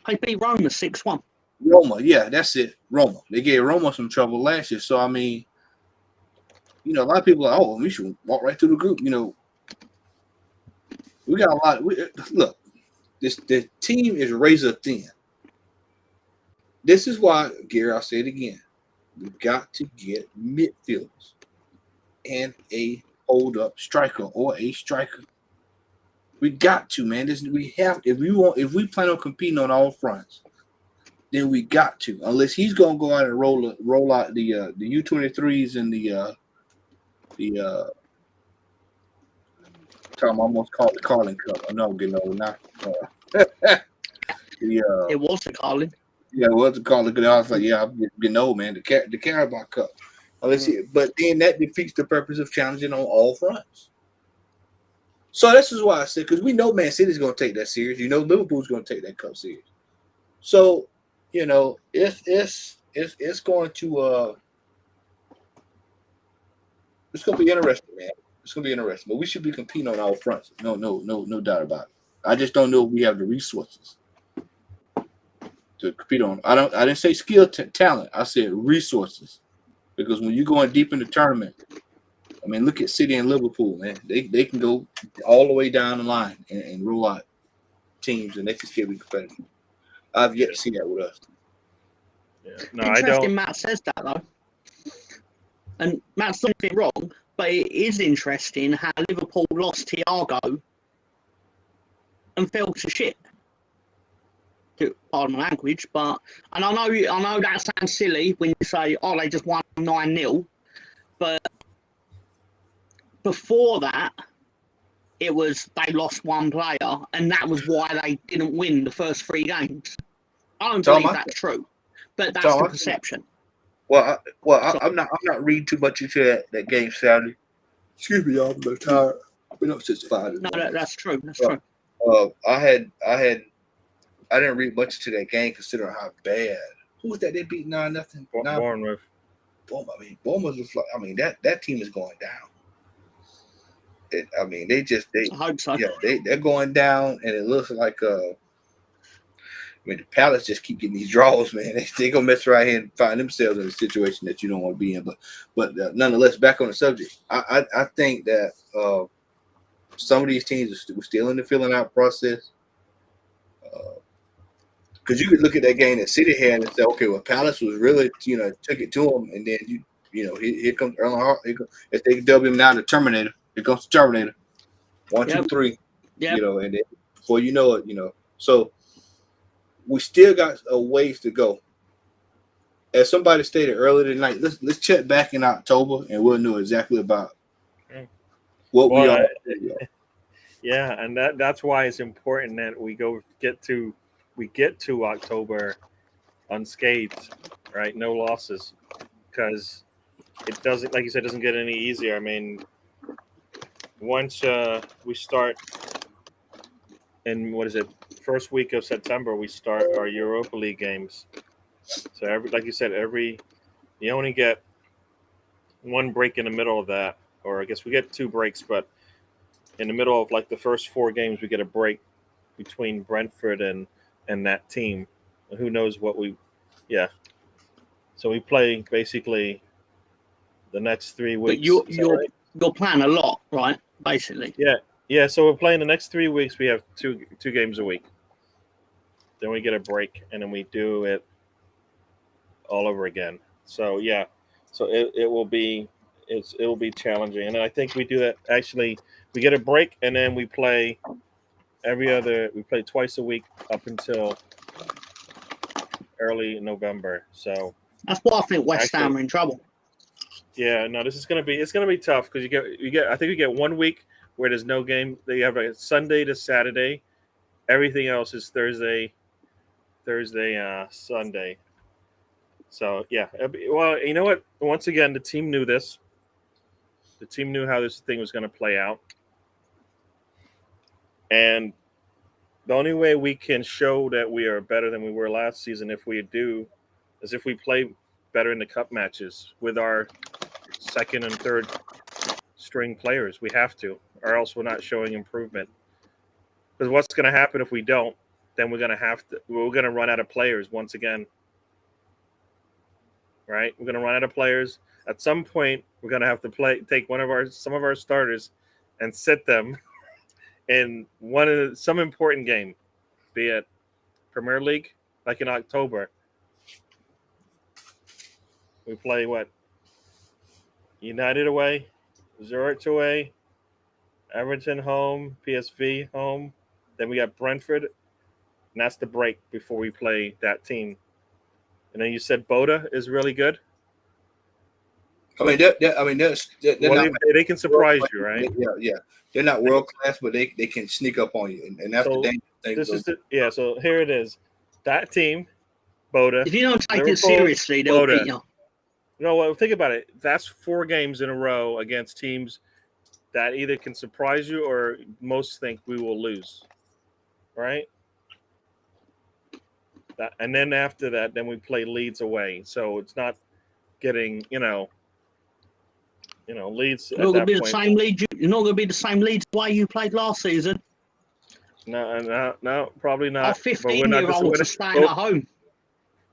They beat Roma 6-1. Roma, yeah, that's it. Roma. They gave Roma some trouble last year. So I mean, a lot of people are like, oh, we should walk right through the group. We got a lot. Look, the team is razor thin. This is why, Gary, I'll say it again. We've got to get midfielders and a hold-up striker or a striker. We got to, man. If we plan on competing on all fronts, then we got to. Unless he's gonna go out and roll out the U23s and the I almost called the Carling Cup. I know I'm getting old now. It was the Carling. Yeah, it was the Carling Cup. I was like, yeah, I'm getting old, man. The Carabao Cup. But then that defeats the purpose of challenging on all fronts. So this is why I said, because we know Man City's going to take that serious. Liverpool's going to take that cup serious. So, it's going to it's going to be interesting, man. It's going to be interesting. But we should be competing on all fronts. No doubt about it. I just don't know if we have the resources to compete on. I didn't say skill, talent. I said resources. Because when you're going deep in the tournament, I mean, look at City and Liverpool, man. They can go all the way down the line and rule out teams, and they can still be competitive. I've yet to see that with us. Yeah. No, Interesting I don't. Matt says that, though. And Matt's not nothing wrong, but it is interesting how Liverpool lost Thiago and fell to shit. Pardon my language, but and I know that sounds silly when you say, oh, they just won 9-0, but before that, it was they lost one player, and that was why they didn't win the first 3 games. I don't believe that's true, but that's the perception. Well, I'm not reading too much into that game Saturday. Excuse me, y'all. I'm a little tired. I've been up since 5. No, that's true. That's true. I didn't read much into that game considering how bad. Who was that? They beat 9-0. Bournemouth. Bournemouth was like. I mean, that team is going down. I hope so. Yeah, they're going down, and it looks like the Palace just keep getting these draws, man. They gonna mess right here and find themselves in a situation that you don't want to be in. But nonetheless, back on the subject, I think that some of these teams are still in the filling out process. Because you could look at that game that City had and say, okay, well, Palace was really, took it to them, and then here comes Erling Haaland. If they dub him now, the Terminator. Here comes the Terminator. 1, 2, 3. Yep. And then before you know it, So we still got a ways to go. As somebody stated earlier tonight, let's check back in October, and we'll know exactly about what we are. Yeah, and that's why it's important that we get to October unscathed, right? No losses, because it doesn't, like you said, doesn't get any easier. I mean, once we start in first week of September, we start our Europa League games. So like you said, you only get one break in the middle of that, or I guess we get 2 breaks, but in the middle of like the first 4 games, we get a break between Brentford and that team. Who knows what we, yeah. So we play basically the next 3 weeks. But you're playing a lot, right? Basically. Yeah. So we're playing the next 3 weeks. We have two games a week. Then we get a break, and then we do it all over again. So yeah, so it will be challenging, and I think we do that. Actually, we get a break, and then we play we play twice a week up until early November. So That's why I think West Ham are in trouble. Yeah, no, it's gonna be tough because you get I think you get 1 week where there's no game. They have a Sunday to Saturday. Everything else is Thursday, Sunday. So yeah, well, you know what? Once again, the team knew this. The team knew how this thing was going to play out, and the only way we can show that we are better than we were last season, if we do, is if we play better in the cup matches with our second and third string players. We have to, or else we're not showing improvement. Because what's going to happen if we don't? Then we're going to run out of players once again. Right? We're going to run out of players. At some point, we're going to have to take some of our starters and sit them in some important game, be it Premier League, like in October. We play what? United away, Zurich away, Everton home, PSV home. Then we got Brentford, and that's the break before we play that team. And then you said Boda is really good. I mean, they're not, they can surprise you, right? Yeah. They're not world class, but they can sneak up on you, and that's the dangerous thing. So here it is. That team, Boda. If you don't take it seriously, they'll beat you. No, well, think about it. That's 4 games in a row against teams that either can surprise you or most think we will lose, right? And then after that, then we play Leeds away. So it's not getting, Leeds at that point. Same Leeds. You're not going to be the same Leeds way you played last season. No, probably not. Our 15-year-olds are staying at home.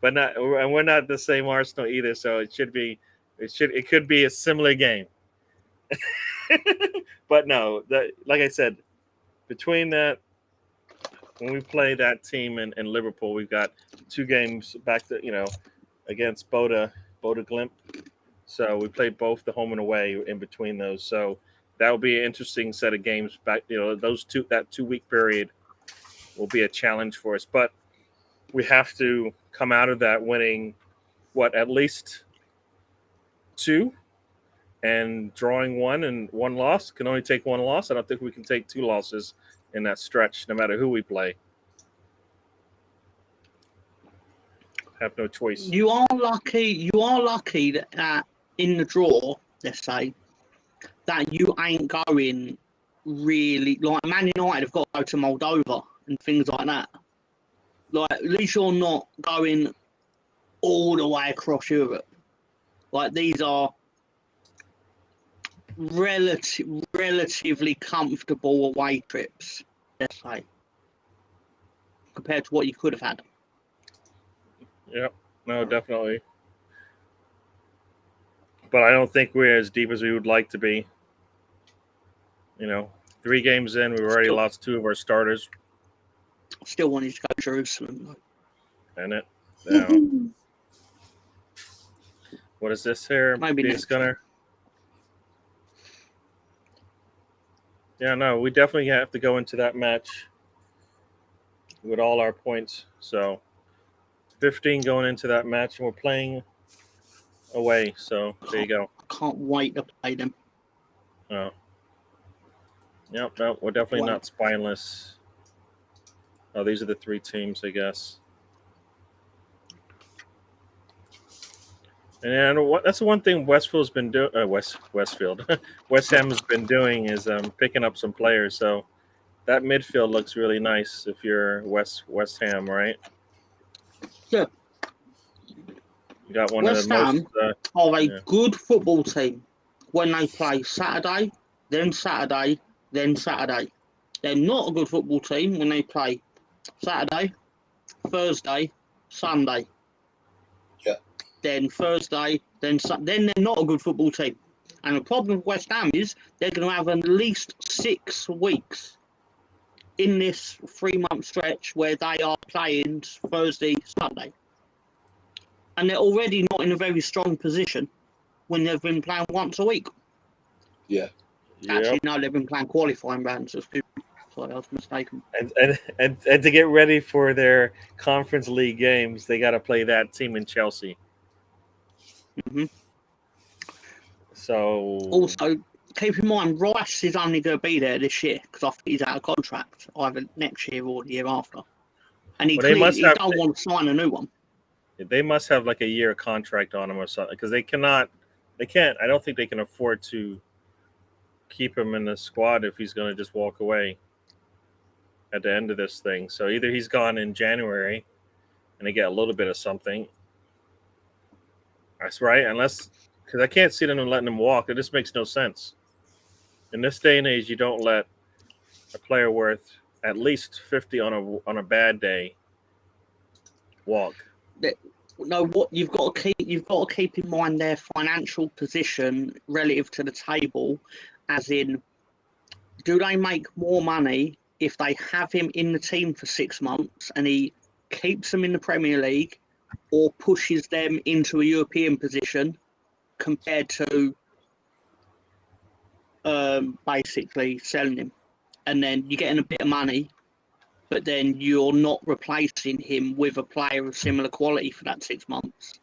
But we're not the same Arsenal either. So it could be a similar game. But no, like I said, between that, when we play that team in Liverpool, we've got 2 games back to against Boda Glimt. So we played both the home and away in between those. So that will be an interesting set of games back. That 2-week period will be a challenge for us. But we have to come out of that winning at least 2 and drawing 1 and 1 loss. Can only take 1 loss. I don't think we can take 2 losses in that stretch, no matter who we play. Have no choice. You are lucky that in the draw, let's say, that you ain't going really, like Man United have got to go to Moldova and things like that. Like, at least you're not going all the way across Europe. Like, these are relatively comfortable away trips, let's say, compared to what you could have had. Yep. No, definitely. But I don't think we're as deep as we would like to be. 3 games in, we've already lost 2 of our starters. Still wanted to go to Jerusalem, though. And it. What is this here? Maybe next. Gunner. Yeah, no, we definitely have to go into that match with all our points. So 15 going into that match, and we're playing away. So there you go. Can't wait to play them. Oh. Yep, no, we're definitely not spineless. Oh, these are the 3 teams, I guess. And that's the one thing Westfield's been doing. Westfield, West Ham has been doing is picking up some players. So that midfield looks really nice if you're West Ham, right? Yeah. You got one West of the Ham most. are a good football team when they play Saturday, then Saturday, then Saturday. They're not a good football team when they play Saturday, Thursday, Sunday. Yeah. Then Thursday, then they're not a good football team. And the problem with West Ham is they're going to have at least 6 weeks in this 3-month stretch where they are playing Thursday, Sunday. And they're already not in a very strong position when they've been playing once a week. Yeah. Actually, no, they've been playing qualifying rounds. Sorry, I was mistaken. And to get ready for their Conference League games, they got to play that team in Chelsea. Mm-hmm. So also, keep in mind, Rice is only going to be there this year because I think he's out of contract either next year or the year after, and he don't want to sign a new one. They must have like a year contract on him or something because they can't. I don't think they can afford to keep him in the squad if he's going to just walk away at the end of this thing. So either he's gone in January and they get a little bit of something. That's right, unless because I can't see them letting him walk. It just makes no sense. In this day and age, you don't let a player worth at least 50 on a bad day walk. No, what you've got to keep in mind their financial position relative to the table, as in, do they make more money if they have him in the team for 6 months and he keeps them in the Premier League, or pushes them into a European position compared to basically selling him, and then you're getting a bit of money, but then you're not replacing him with a player of similar quality for that 6 months,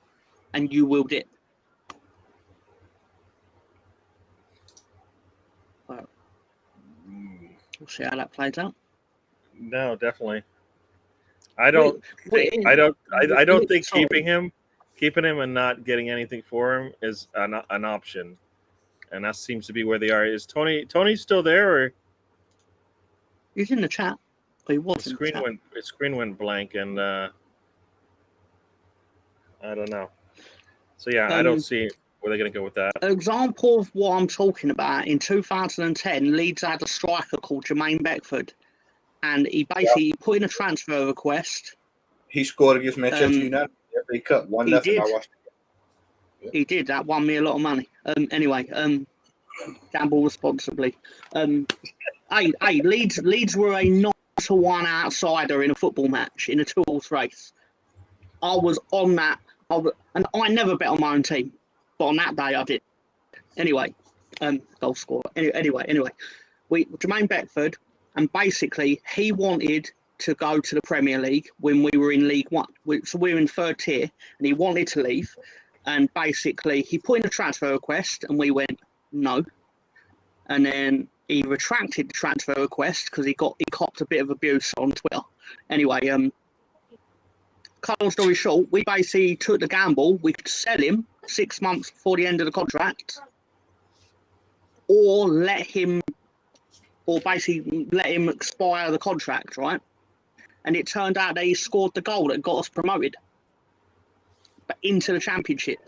and you will dip. Well, we'll see how that plays out. No, definitely. I don't think keeping him and not getting anything for him is an option, and that seems to be where they are. Is Tony still there, or he's in the chat? He was. His screen went blank, and I don't know. So yeah, I don't see where they're going to go with that. An example of what I'm talking about: in 2010, Leeds had a striker called Jermaine Beckford, and he basically put in a transfer request. He scored against Manchester United. FA Cup 1-0. I watched it. He did. That won me a lot of money. Anyway, gamble responsibly. Leeds were a 9-1 outsider in a football match in a 2-horse race. I was on that. And I never bet on my own team, but on that day I did. Anyway, goal scorer. Anyway, Jermaine Beckford, and basically he wanted to go to the Premier League when we were in League One. So we were in 3rd tier, and he wanted to leave. And basically he put in a transfer request, and we went no. And then he retracted the transfer request because he copped a bit of abuse on Twitter. Anyway, cut long story short, we basically took the gamble. We could sell him 6 months before the end of the contract, or basically let him expire the contract, right? And it turned out that he scored the goal that got us promoted, but into the Championship.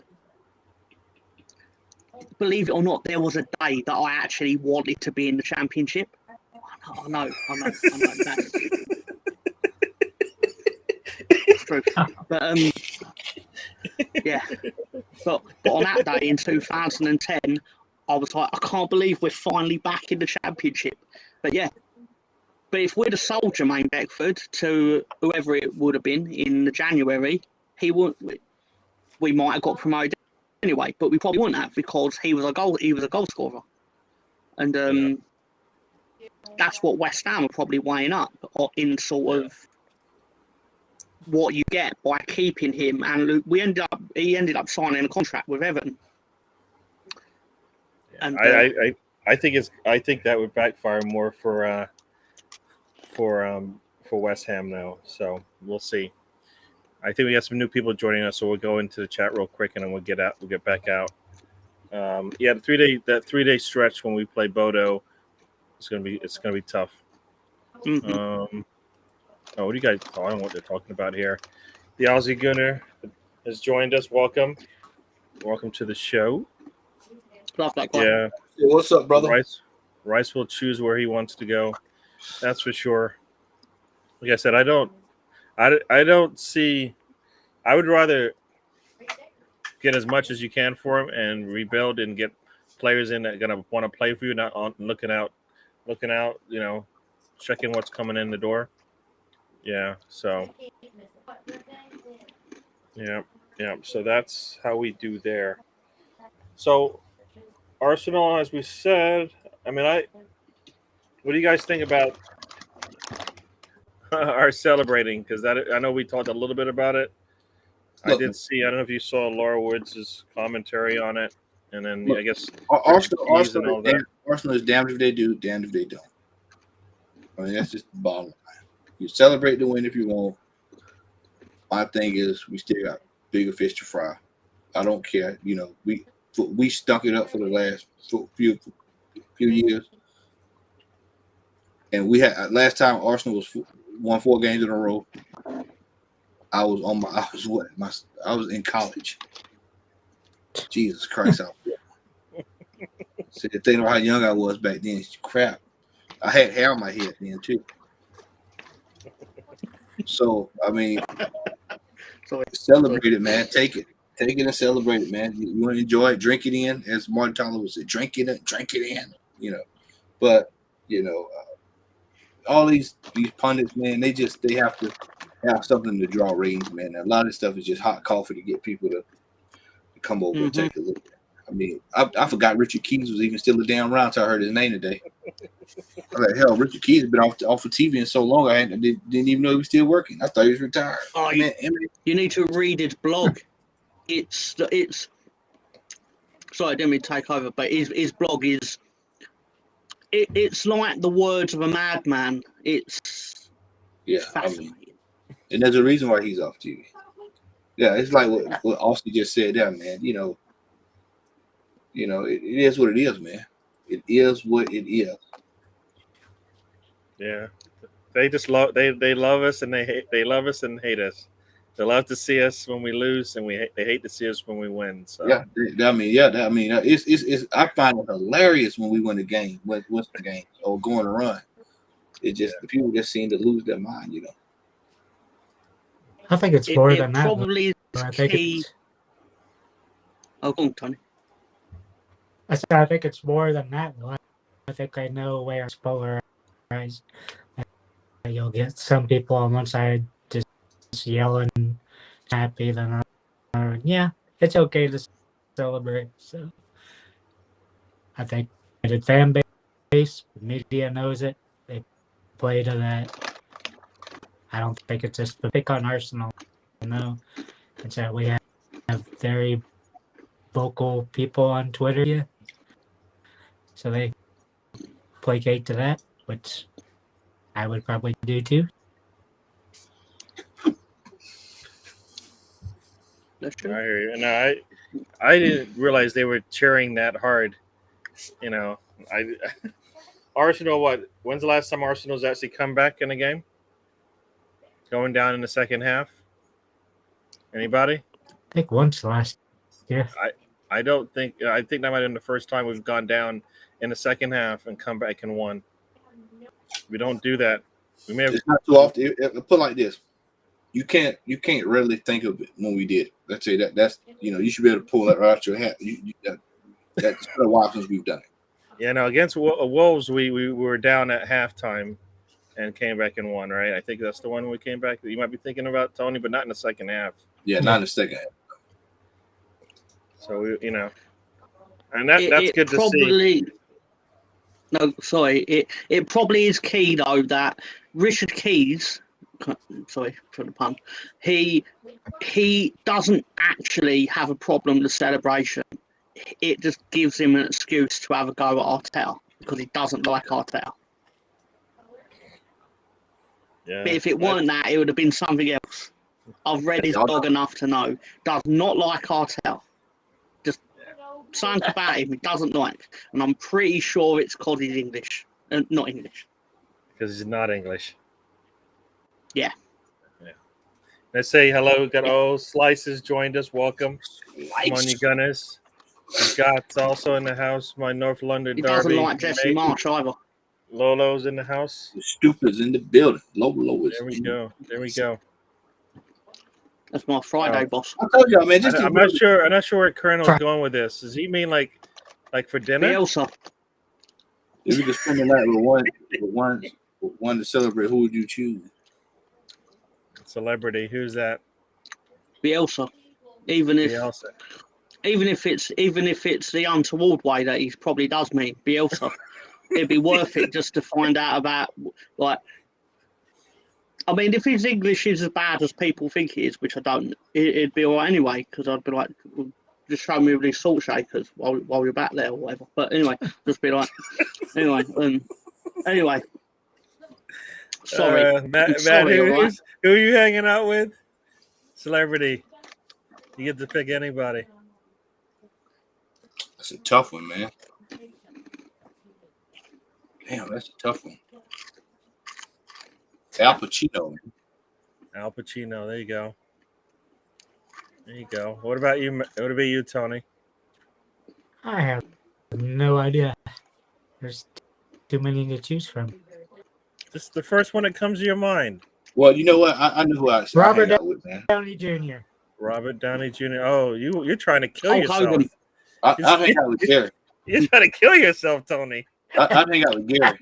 Believe it or not, there was a day that I actually wanted to be in the Championship. I know. It's true. But yeah. But on that day in 2010, I was like, I can't believe we're finally back in the Championship. But yeah. But if we'd have sold Jermaine Beckford to whoever it would have been in January, we might have got promoted anyway. But we probably wouldn't have, because he was a goal scorer, and that's what West Ham are probably weighing up in sort of what you get by keeping him. And he ended up signing a contract with Everton. And I think that would backfire more for West Ham now. So we'll see. I think we got some new people joining us, so we'll go into the chat real quick, and then we'll get back out. The 3 day stretch when we play Bodo, it's gonna be tough. Mm-hmm. What do you guys? I don't know what they're talking about here. The Aussie Gunner has joined us. Welcome to the show. Love that guy. Yeah. What's up, brother? Rice will choose where he wants to go. That's for sure. Like I said, I don't see. I would rather get as much as you can for him and rebuild and get players in that are gonna want to play for you, not on looking out, checking what's coming in the door. Yeah. So yeah, yeah. So that's how we do there. So Arsenal, as we said, I mean, what do you guys think about our celebrating? Because I know we talked a little bit about it. I Look, did see. I don't know if you saw Laura Woods' commentary on it, and then I guess Arsenal, Keys and all that. Arsenal is damned if they do, damned if they don't. I mean, that's just the bottom line. You celebrate the win if you want. My thing is, we still got bigger fish to fry. I don't care. We stunk it up for the last few years, and we had last time Arsenal won 4 games in a row. I was in college. Jesus Christ! So the thing about how young I was back then, crap. I had hair on my head then too. So I mean, celebrate it, man. Take it and celebrate it, man. You want to enjoy it, drink it in, as Martin Tyler would say, drink it in. But all these pundits, man, they have to have something to draw ratings, man. A lot of this stuff is just hot coffee to get people to come over and take a look. I mean, I forgot Richard Keys was even still a damn round until I heard his name today. I'm like, hell, Richard Keys has been off of TV in so long, I didn't even know he was still working. I thought he was retired. Oh, you need to read his blog. It's sorry, I didn't mean to take over, but his blog is it's like the words of a madman. It's fascinating. And there's a reason why he's off TV. Yeah, it's like what Austin just said there, man. It is what it is, man. It is what it is. Yeah, they just love they love us and they love us and hate us. They love to see us when we lose, and they hate to see us when we win. So it's I find it hilarious when we win the game, win the game, or go on a run. It just the people just seem to lose their mind, I think it's more than that. Probably is I think key. Oh, go on, Tony. I think it's more than that. I think I know where it's polarized. You'll get some people on one side just yelling happy, then yeah, it's okay to celebrate. So I think the fan base, the media knows it. They play to that. I don't think it's just the pick on Arsenal. No, it's that we have very vocal people on Twitter. Yeah. So they placate to that, which I would probably do too. That's true. I hear you. And I didn't realize they were cheering that hard. Arsenal. When's the last time Arsenal's actually come back in a game? Going down in the second half. Anybody? I think once last year. I don't think. I think that might have been the first time we've gone down in the second half and come back and won. We don't do that. We may have. It's not too often. Put it like this: you can't readily think of it when we did it. Let's say that's you should be able to pull that right out your hat. That's been a while since we've done it. Yeah, no. Against Wolves, we were down at halftime and came back and won. Right? I think that's the one we came back. You might be thinking about, Tony, but not in the second half. Yeah, not in the second half. So and that's good to see. No, sorry. It probably is key though that Richard Keys, sorry for the pun, he doesn't actually have a problem with the celebration. It just gives him an excuse to have a go at Arteta because he doesn't like Arteta. Yeah. But if it weren't that, it would have been something else. I've read his blog enough to know. Does not like Arteta. Just something about him he doesn't like. And I'm pretty sure it's because he's English. Not English. Because he's not English. Yeah. Let's say hello. We've got Slices joined us. Welcome. Come on, you Gunners. Scott's also in the house. My North London He doesn't Derby like Jesse mate. March either. Lolo's in the house. The Stupid's in the building. Lolo is There we in. go. There we go. That's my Friday boss. I told y'all, man. Just I'm not sure. I'm not sure where Colonel's going with this. Does he mean like for dinner? Bielsa. If we could spend the night with one to celebrate, who would you choose? Celebrity. Who's that? Bielsa. Even if it's the untoward way that he probably does mean Bielsa, it'd be worth it just to find out about, like, I mean, if his English is as bad as people think it is, which I don't, it'd be all right anyway, because I'd be like, just show me with these salt shakers while you're back there or whatever. But anyway, just be like, anyway. Sorry. Matt, sorry, who are you hanging out with? Celebrity. You get to pick anybody. That's a tough one, man. Damn, that's a tough one. Al Pacino. Al Pacino. There you go. There you go. What about you? What about you, Tony? I have no idea. There's too many to choose from. Just the first one that comes to your mind. Well, you know what? I know who I Robert hang out with, man. Downey Jr. Robert Downey Jr. Oh, you're trying to kill Hulk yourself. Hogan. I hang out with Gary. You're trying to kill yourself, Tony. I hang out with Gary.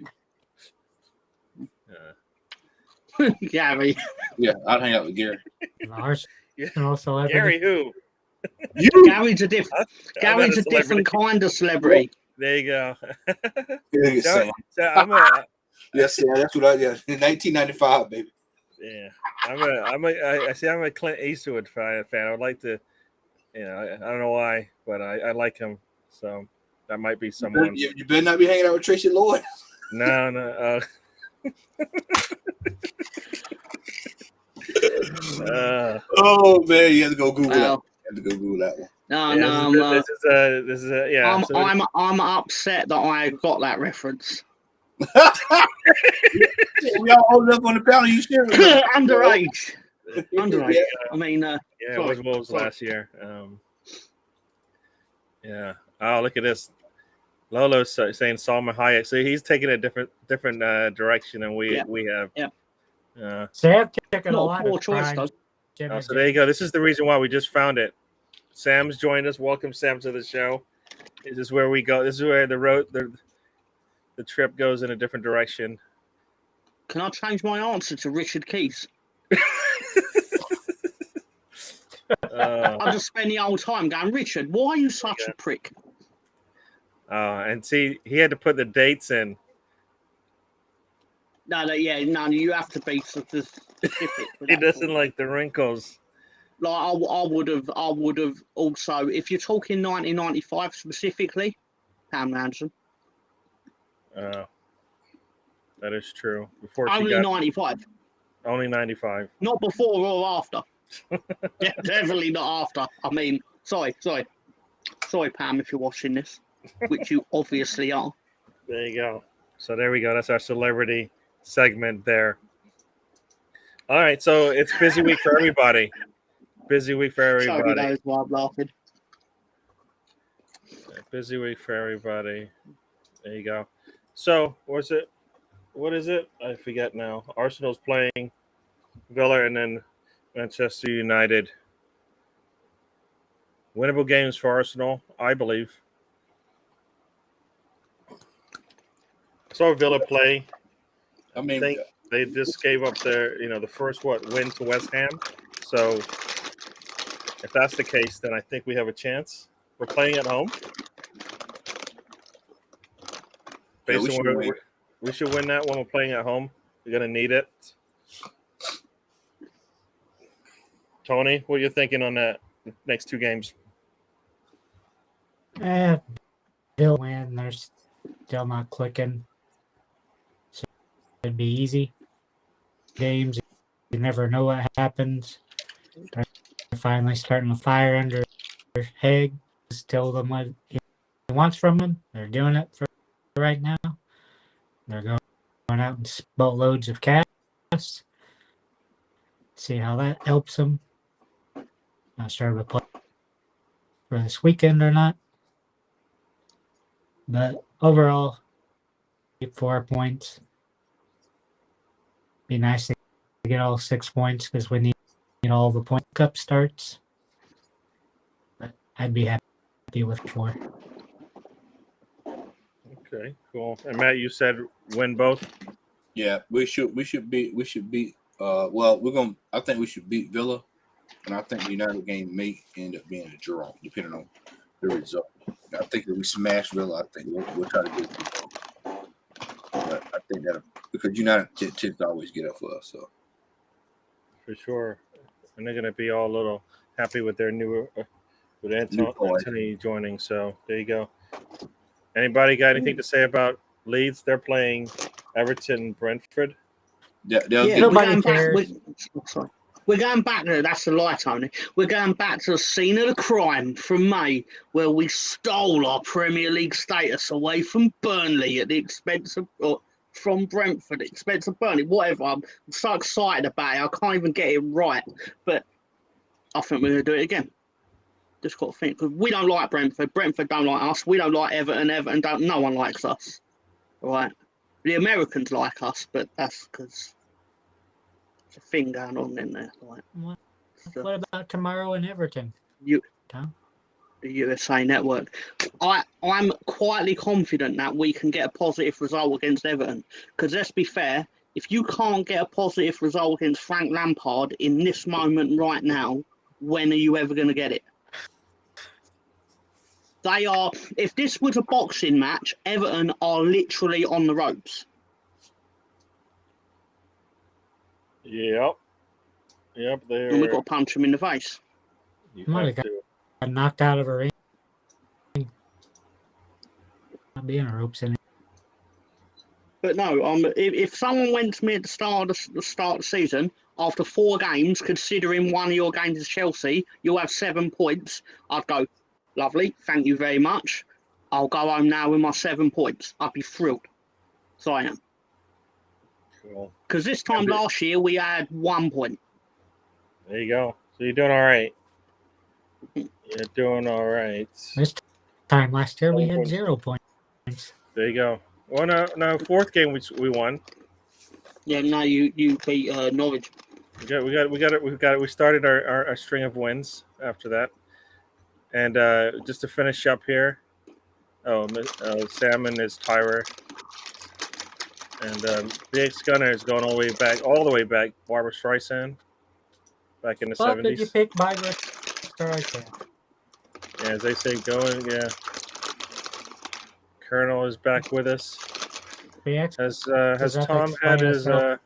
Gary. Yeah, I'd hang out with Gary. Arsenal celebrity. Gary who? Gary's a different kind of celebrity. There you go. Yeah, So yes, sir. That's what I did in 1995, baby. Yeah, I'm a Clint Eastwood fan. I would like to, I don't know why, but I like him. So that might be someone. You better not be hanging out with Tracy Lloyd. No. Oh man, you have to go Google that. You have to go Google that one. This is a yeah. I'm upset that I got that reference. We all hold up on the panel. You share Underage. Yeah. I mean, it was Wolves last year. Yeah. Oh, look at this. Lolo's saying Salma Hayek. So he's taking a different direction than we have. Yeah. So I've taken a not lot a poor of choice, crimes. though. So there you go. This is the reason why we just found it. Sam's joined us. Welcome, Sam, to the show. This is where we go. This is where the trip goes in a different direction. Can I change my answer to Richard Keys? I just spend the whole time going, Richard, why are you such a prick? And see, he had to put the dates in. No, you have to be specific. He doesn't like the wrinkles. Like I would have also, if you're talking 1995 specifically, Pam Anderson. That is true. Before only 95. Only 95. Not before or after. Definitely not after. I mean, sorry, Pam, if you're watching this, which you obviously are. There you go. So there we go. That's our celebrity segment there. All right, so it's busy week for everybody. Busy week for everybody. Sorry, knows why I'm laughing. Busy week for everybody. There you go. So, what is it? I forget now. Arsenal's playing Villa and then Manchester United. Winnable games for Arsenal, I believe. I saw Villa play. I think they just gave up their, the first win to West Ham. So if that's the case, then I think we have a chance. We're playing at home. We should win that one. We're playing at home. We're gonna need it. Tony, what are you thinking on that next two games? They'll win. They're still not clicking. So it'd be easy. Games, you never know what happens. They're finally starting to fire under Haig. Tell them what he wants from them. They're doing it for right now. They're going out and boatloads of cash. See how that helps them. Not sure if we play for this weekend or not. But overall, 4 points. Be nice to get all 6 points because we need all the point cup starts. But I'd be happy with 4. Okay, cool. And Matt, you said win both. Yeah, we should beat. I think we should beat Villa, and I think the United game may end up being a draw, depending on the result. I think if we smash Villa, I think we'll try to get it. But I think that because United tends to always get up for us, so For sure. And they're going to be all a little happy with their new with Anthony joining. So there you go. Anybody got anything to say about Leeds? They're playing Everton, Brentford. Yeah, Nobody cares. We're going back there. That's a lie, Tony. We're going back to the scene of the crime from May, where we stole our Premier League status away from Burnley at the expense of, or from Brentford at the expense of Burnley. Whatever. I'm so excited about it. I can't even get it right. But I think we're going to do it again. Just got to think. Because we don't like Brentford. Brentford don't like us. We don't like Everton. Everton don't. No one likes us. All right. The Americans like us, but that's because there's a thing going on in there. Right? What about tomorrow in Everton? Tom? The USA Network. I'm quietly confident that we can get a positive result against Everton. Because let's be fair, if you can't get a positive result against Frank Lampard in this moment right now, when are you ever going to get it? They are. If this was a boxing match, Everton are literally on the ropes. Yep. And we've got to punch them in the face. Got knocked out of a ring. Not being a ropes in it. But no, if someone went to me at the start of the season, after 4 games, considering one of your games is Chelsea, you'll have 7 points, I'd go, lovely, thank you very much. I'll go home now with my 7 points. I'd be thrilled. So I am. Cool. Because this time last year, we had 1 point. There you go. So you're doing all right. You're doing all right. This time last year, we had 0 points. There you go. Well, no, 4th game we won. Yeah, no, you beat Norwich. We started our string of wins after that, and just to finish up here. Salmon is Tyra, and Big Gunner is going all the way back. Barbara Streisand, back in the 70s. Did you pick Barbara Streisand? Yeah, as they say, going. Yeah. Colonel is back with us. Has Tom had his the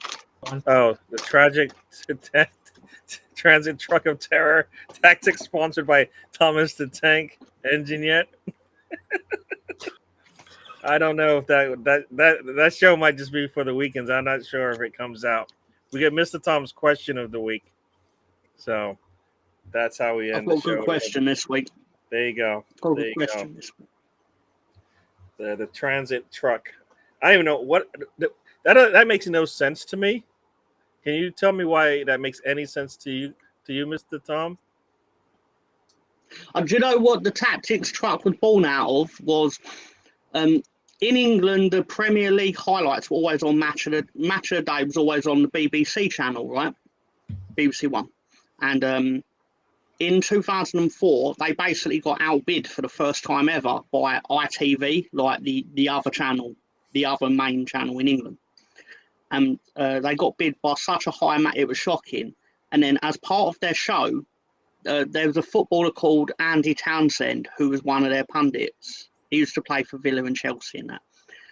tragic transit truck of terror tactics sponsored by Thomas the Tank Engine yet? I don't know if that show might just be for the weekends. I'm not sure if it comes out. We get Mr. Tom's question of the week, so that's how we end the show. Good question this week. There you go. There you go. The transit truck. I don't even know what that makes no sense to me. Can you tell me why that makes any sense to you, Mr. Tom? Do you know what the tactics truck was born out of? Was in England, the Premier League highlights were always on Match of the Day was always on the BBC channel, right? BBC One, and in 2004, they basically got outbid for the first time ever by ITV, like the other channel, the other main channel in England. And they got bid by such a high amount, it was shocking. And then as part of their show, there was a footballer called Andy Townsend, who was one of their pundits. He used to play for Villa and Chelsea and that.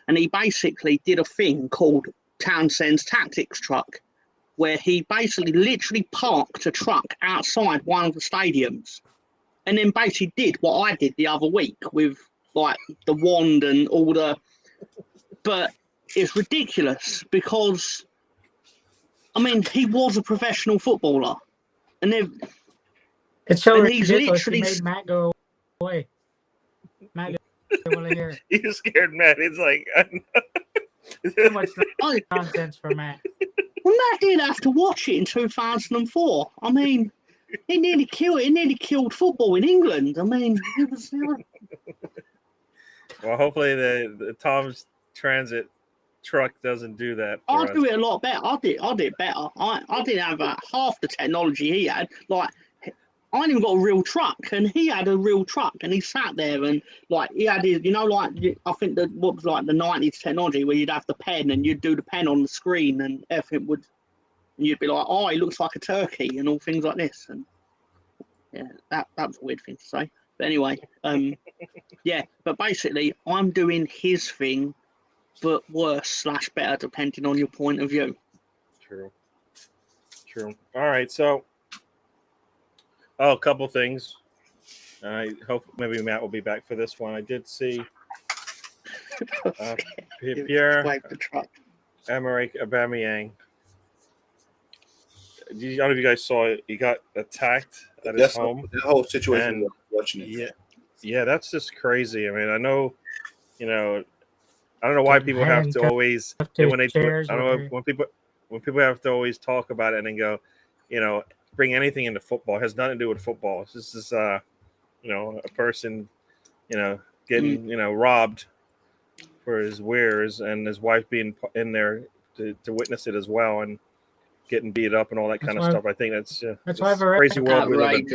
And he basically did a thing called Townsend's Tactics Truck, where he basically literally parked a truck outside one of the stadiums and then basically did what I did the other week with like the wand and all the... But it's ridiculous because, I mean, he was a professional footballer. And it's so he's ridiculous literally... he made Matt go away. Matt didn't want to hear it. You scared Matt. It's like... Too much nonsense for Matt. Well, Matt did have to watch it in 2004. I mean, it nearly killed football in England. I mean, it was... Well, hopefully the Tom's Transit truck doesn't do that for I us. do it a lot better. I did better. I didn't have half the technology he had. Like, I ain't even got a real truck, and he had a real truck, and he sat there and like he had his, like I think that what was like the 90s technology where you'd have the pen and you'd do the pen on the screen and everything would, and you'd be like, oh, he looks like a turkey and all things like this, and yeah, that was a weird thing to say, but anyway, yeah, but basically I'm doing his thing, but worse / better depending on your point of view. True. All right, so a couple things. I hope maybe Matt will be back for this one. I did see Pierre Wave the truck. Emerick Aubameyang. I don't know if you guys saw it. He got attacked at his home. The whole situation. And watching it. Yeah, that's just crazy. I mean, I know, I don't know why people have to always when people have to always talk about it and go, bring anything into football. It has nothing to do with football. It's just a person, getting robbed for his wares and his wife being in there to witness it as well and getting beat up and all that kind of stuff. I think that's why crazy world we live in.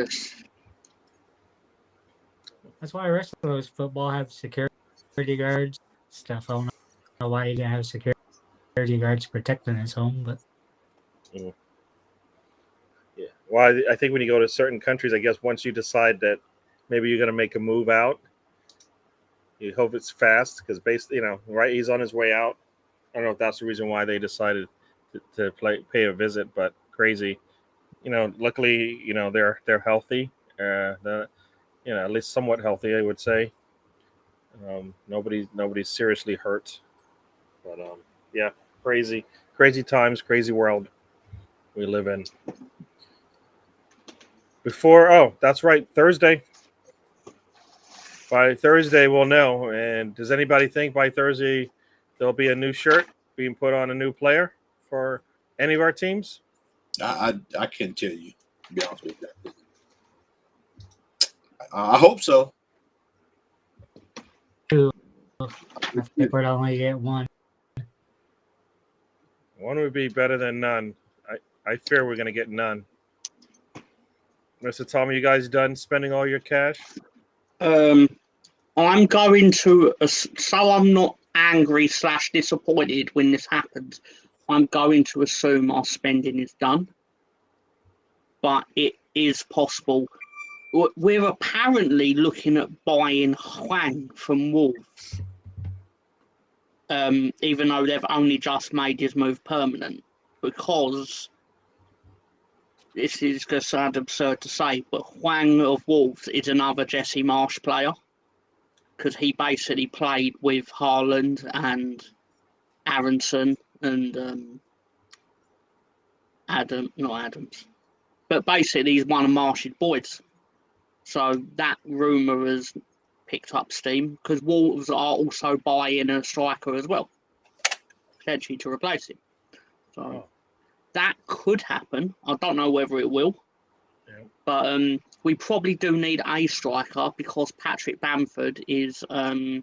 That's why the rest of those football have security guards stuff. I don't know why he didn't have security guards protecting his home, but yeah. Well, I think when you go to certain countries, I guess once you decide that maybe you're going to make a move out, you hope it's fast because right, he's on his way out. I don't know if that's the reason why they decided to pay a visit, but crazy. Luckily, they're healthy. At least somewhat healthy, I would say. Nobody's seriously hurt, but yeah, crazy times, crazy world we live in. That's right, Thursday. By Thursday, we'll know. And does anybody think by Thursday there'll be a new shirt being put on a new player for any of our teams? I can't tell you, to be honest with you. I hope so. I think we'd only get one. One would be better than none. I fear we're going to get none. Mr. Tommy, you guys done spending all your cash? I'm going to, so I'm not angry / disappointed when this happens, I'm going to assume our spending is done. But it is possible. We're apparently looking at buying Hwang from Wolves, even though they've only just made his move permanent, because this is going to sound absurd to say, but Hwang of Wolves is another Jesse Marsh player, because he basically played with Haaland and Aronson and not Adams, but basically he's one of Marsh's boys. So that rumour has picked up steam because Wolves are also buying a striker as well, potentially to replace him. So that could happen. I don't know whether it will, but we probably do need a striker because Patrick Bamford is. I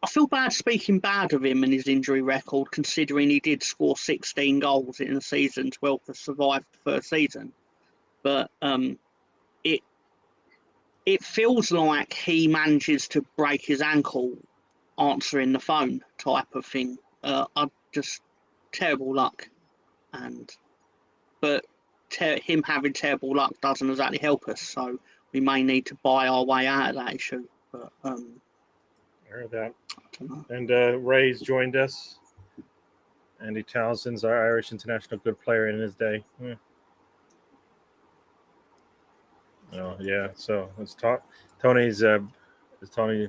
feel bad speaking bad of him and his injury record, considering he did score 16 goals in the season to help us survive the first season. But it feels like he manages to break his ankle answering the phone type of thing. I just terrible luck, but him having terrible luck doesn't exactly help us. So we may need to buy our way out of that issue. But I heard that. And Ray's joined us. Andy Townsend's our Irish international good player in his day. Yeah. Oh yeah, so let's talk. Tony's is Tony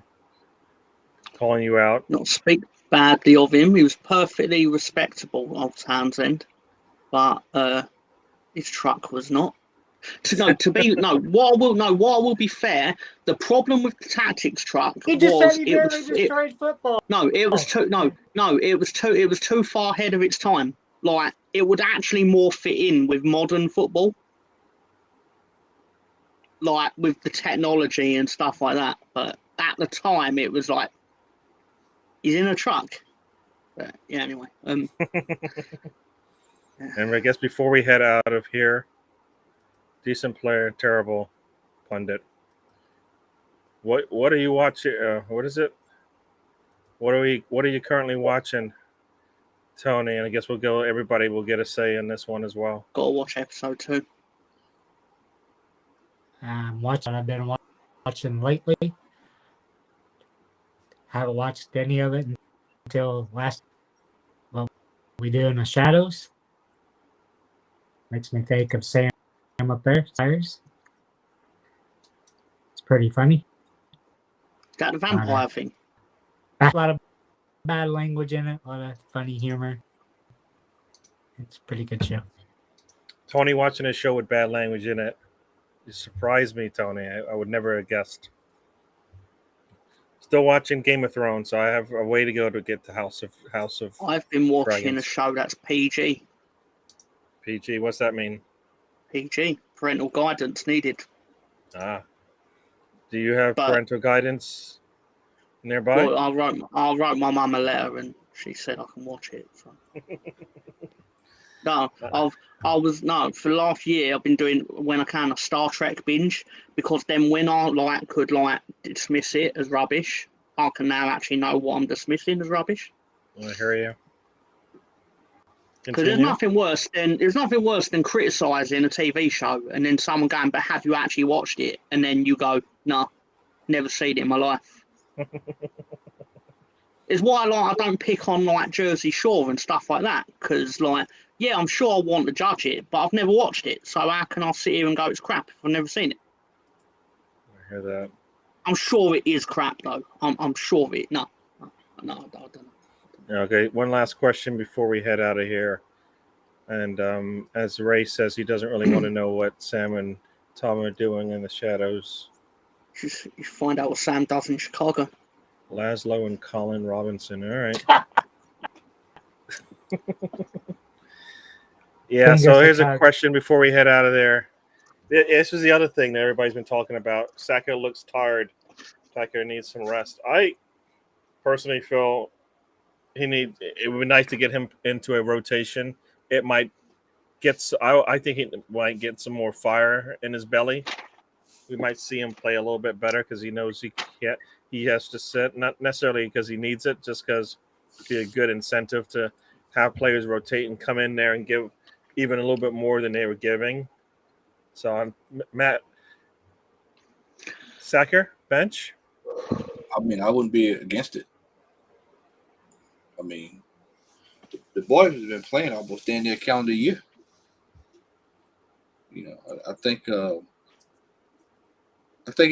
calling you out? Not speak badly of him. He was perfectly respectable of Townsend, but his truck was not. What I will be fair. The problem with the tactics truck he just said he barely destroyed football. It was too far ahead of its time. Like it would actually more fit in with modern football. like with the technology and stuff like that. But at the time, it was like he's in a truck. But yeah, anyway. And I guess before we head out of here, decent player, terrible pundit. What are you watching? What is it? What are you currently watching, Tony? And I guess everybody will get a say in this one as well. Gotta watch episode 2. Watching. I've been watching lately. Haven't watched any of it until last. Well, we do in the shadows. Makes me think of Sam up there. Cyrus. It's pretty funny. Got the vampire thing. A lot of bad language in it. A lot of funny humor. It's a pretty good show. Tony watching a show with bad language in it. You surprised me, Tony. I would never have guessed. Still watching Game of Thrones, so I have a way to go to get to House of. I've been watching Dragons. a show that's PG. PG. What's that mean? PG. Parental guidance needed. Do you have parental guidance nearby? Well, I wrote my mum a letter, and she said I can watch it. So. No, for last year I've been doing when I can a Star Trek binge, because then when I could dismiss it as rubbish, I can now actually know what I'm dismissing as rubbish. I hear you. Because there's nothing worse than criticising a TV show and then someone going, "But have you actually watched it?" And then you go, "No, never seen it in my life." It's why I don't pick on Jersey Shore and stuff like that, because yeah, I'm sure I want to judge it, but I've never watched it, so how can I sit here and go it's crap if I've never seen it? I hear that. I'm sure it is crap though. I'm sure of it. No, I don't know. Okay, one last question before we head out of here. And as Ray says, he doesn't really want to know what Sam and Tom are doing in the shadows. You find out what Sam does in Chicago. Laszlo and Colin Robinson. All right. Yeah, so here's a question before we head out of there. This was the other thing that everybody's been talking about. Saka looks tired. Saka needs some rest. I personally feel it would be nice to get him into a rotation. It might I think he might get some more fire in his belly. We might see him play a little bit better because he knows he has to sit, not necessarily because he needs it, just because it'd be a good incentive to have players rotate and come in there and give even a little bit more than they were giving. So, Matt, Sacker, bench? I mean, I wouldn't be against it. I mean, the boys have been playing almost in their calendar year. You know, I think he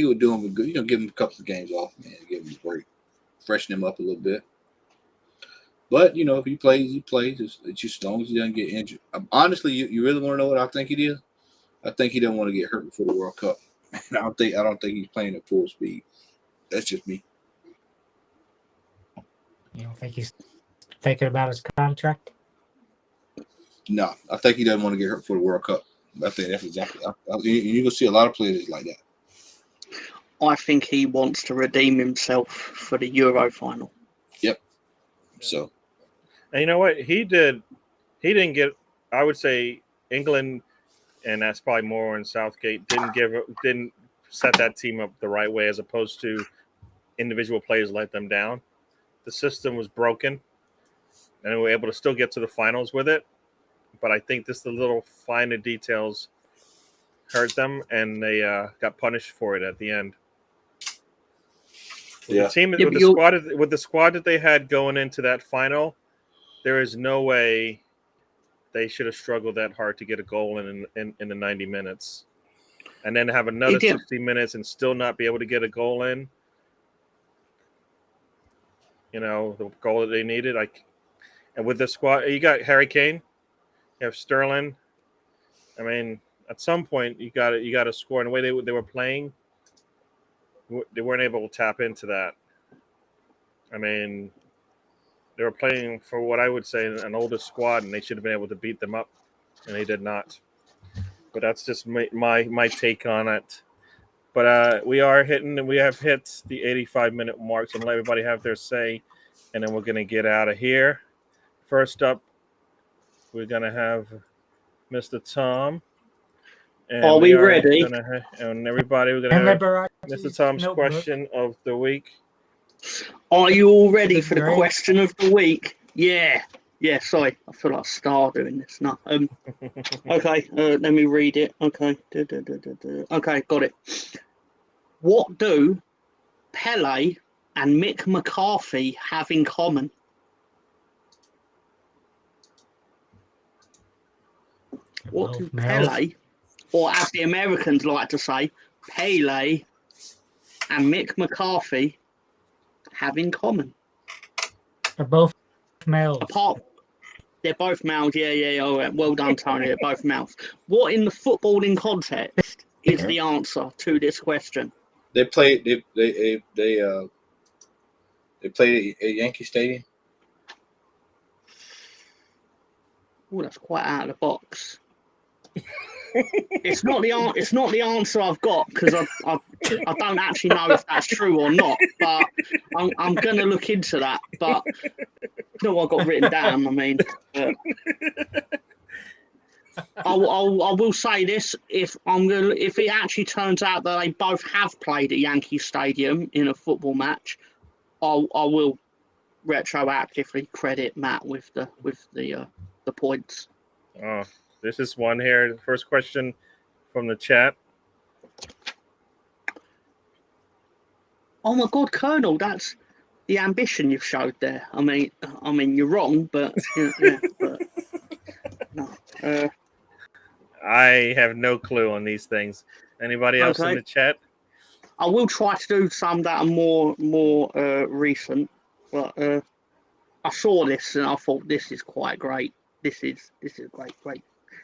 would do him a good. You know, give him a couple of games off, man. Give him a break, freshen him up a little bit. But you know, if he plays, he plays. It's just as long as he doesn't get injured. Honestly, you really want to know what I think it is? I think he doesn't want to get hurt before the World Cup. And I don't think he's playing at full speed. That's just me. You don't think he's thinking about his contract? No, I think he doesn't want to get hurt for the World Cup. I think that's exactly. You're gonna see a lot of players like that. I think he wants to redeem himself for the Euro final. Yep. So. And you know what? He didn't get. I would say England, and that's probably more in Southgate, didn't set that team up the right way, as opposed to individual players let them down. The system was broken, and they were able to still get to the finals with it. But I think the little finer details hurt them, and they got punished for it at the end. Yeah. With the squad that they had going into that final, there is no way they should have struggled that hard to get a goal in the 90 minutes, and then have another 60 minutes and still not be able to get a goal in. You know, the goal that they needed. And with the squad, you got Harry Kane, you have Sterling. I mean, at some point you got to score. And the way they were playing, they weren't able to tap into that. I mean, they were playing for what I would say an older squad, and they should have been able to beat them up, and they did not. But that's just my take on it. But we have hit the 85-minute mark, so I'm gonna let everybody have their say, and then we're gonna get out of here. First up, we're gonna have Mr. Tom, and Are we ready? And everybody, we're gonna And have Liberace's Mr. Tom's notebook. question of the week. Are you all ready Good for the grade. question of the week? Yeah. Yeah, sorry. I feel like a star doing this. No. Okay, let me read it. Okay. Okay, got it. What do Pele and Mick McCarthy have in common? What do Both males. Pele, or as the Americans like to say, Pele and Mick McCarthy have in common? They're both males. They're both males. Yeah. All right. Well done, Tony. They're both males. What in the footballing context is the answer to this question? They played. They played at Yankee Stadium. Oh, that's quite out of the box. It's not the answer I've got because I don't actually know if that's true or not. But I'm gonna look into that. But you know what I got written down. I mean, I will say this: if it actually turns out that they both have played at Yankee Stadium in a football match, I will retroactively credit Matt with the points. Oh, this is one here. The first question from the chat. Oh my God, Colonel, that's the ambition you've showed there. I mean, you're wrong, but yeah, but no. I have no clue on these things. Anybody else in Okay. the chat? I will try to do some that are more recent, but I saw this and I thought this is quite great. This is great.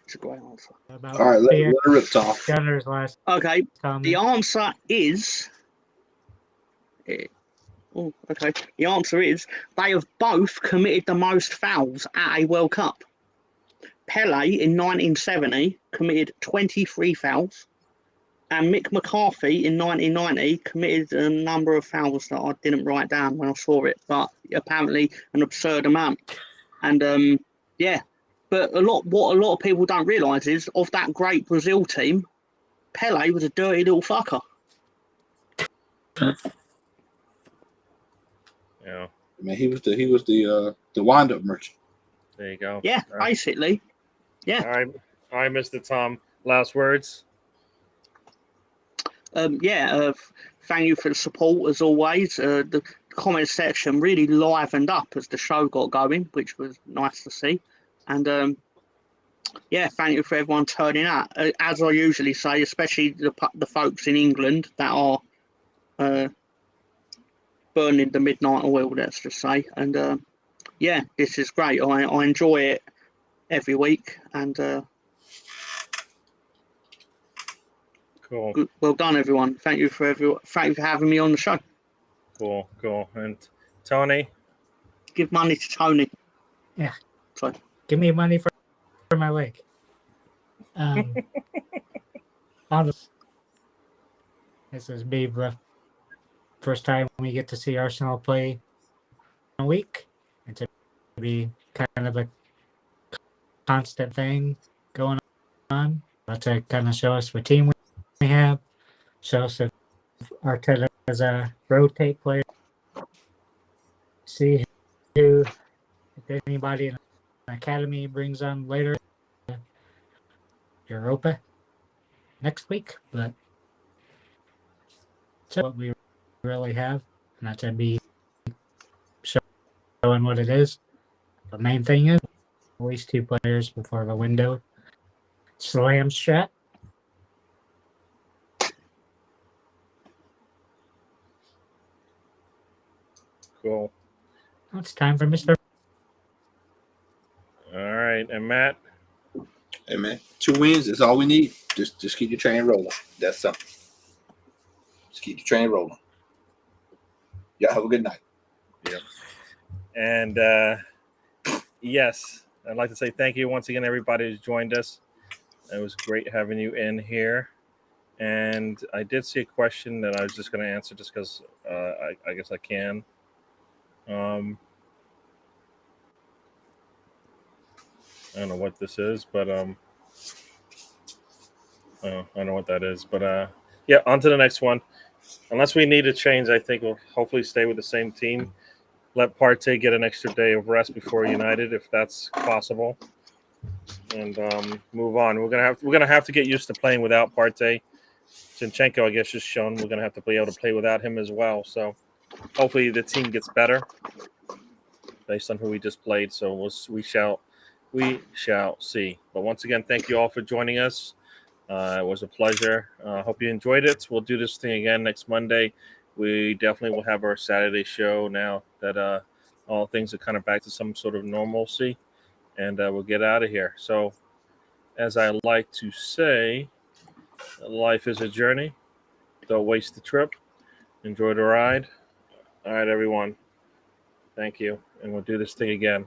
It's a great answer. About All right, let the her rip, Tom. Gunners last Okay, time. the answer is. Oh, okay. The answer is they have both committed the most fouls at a World Cup. Pele in 1970 committed 23 fouls, and Mick McCarthy in 1990 committed a number of fouls that I didn't write down when I saw it, but apparently an absurd amount. And yeah, but what a lot of people don't realise is of that great Brazil team, Pele was a dirty little fucker. Yeah. I mean, he was the wind-up merchant. There you go. Yeah, basically. Yeah. All right, Mr. Tom. Last words. Thank you for the support as always. The comment section really livened up as the show got going, which was nice to see. And thank you for everyone turning out. As I usually say, especially the folks in England that are burning the midnight oil, let's just say. And this is great. I enjoy it every week. And Cool. good, well done, everyone. Thank you for having me on the show. Cool. And Tony. Give money to Tony. Yeah. So. Give me money for my leg. Honestly, this is be the first time we get to see Arsenal play in a week, and to be kind of a constant thing going on. But to kind of show us what team we have, show us if Arteta is a rotate player, see who, if anybody in the academy brings on later Europa next week. But so what we really have, and that's to be showing what it is. The main thing is at least 2 players before the window slams shut. Cool. Now it's time for Mr. All right, and Matt. Hey man, 2 wins is all we need. Just keep the train rolling. That's something. Just keep the train rolling. Y'all have a good night. Yep. And yes, I'd like to say thank you once again, everybody who's joined us. It was great having you in here. And I did see a question that I was just going to answer just because I guess I can. I don't know what this is, but I don't know what that is. But yeah, on to the next one. Unless we need to change, I think we'll hopefully stay with the same team. Let Partey get an extra day of rest before United, if that's possible, and move on. We're gonna have to get used to playing without Partey. Zinchenko, I guess, just shown we're gonna have to be able to play without him as well. So hopefully the team gets better based on who we just played. So we shall see. But once again, thank you all for joining us. It was a pleasure. Hope you enjoyed it. We'll do this thing again next Monday. We definitely will have our Saturday show now that all things are kind of back to some sort of normalcy, and we'll get out of here. So, as I like to say, life is a journey. Don't waste the trip. Enjoy the ride. All right, everyone. Thank you. And we'll do this thing again.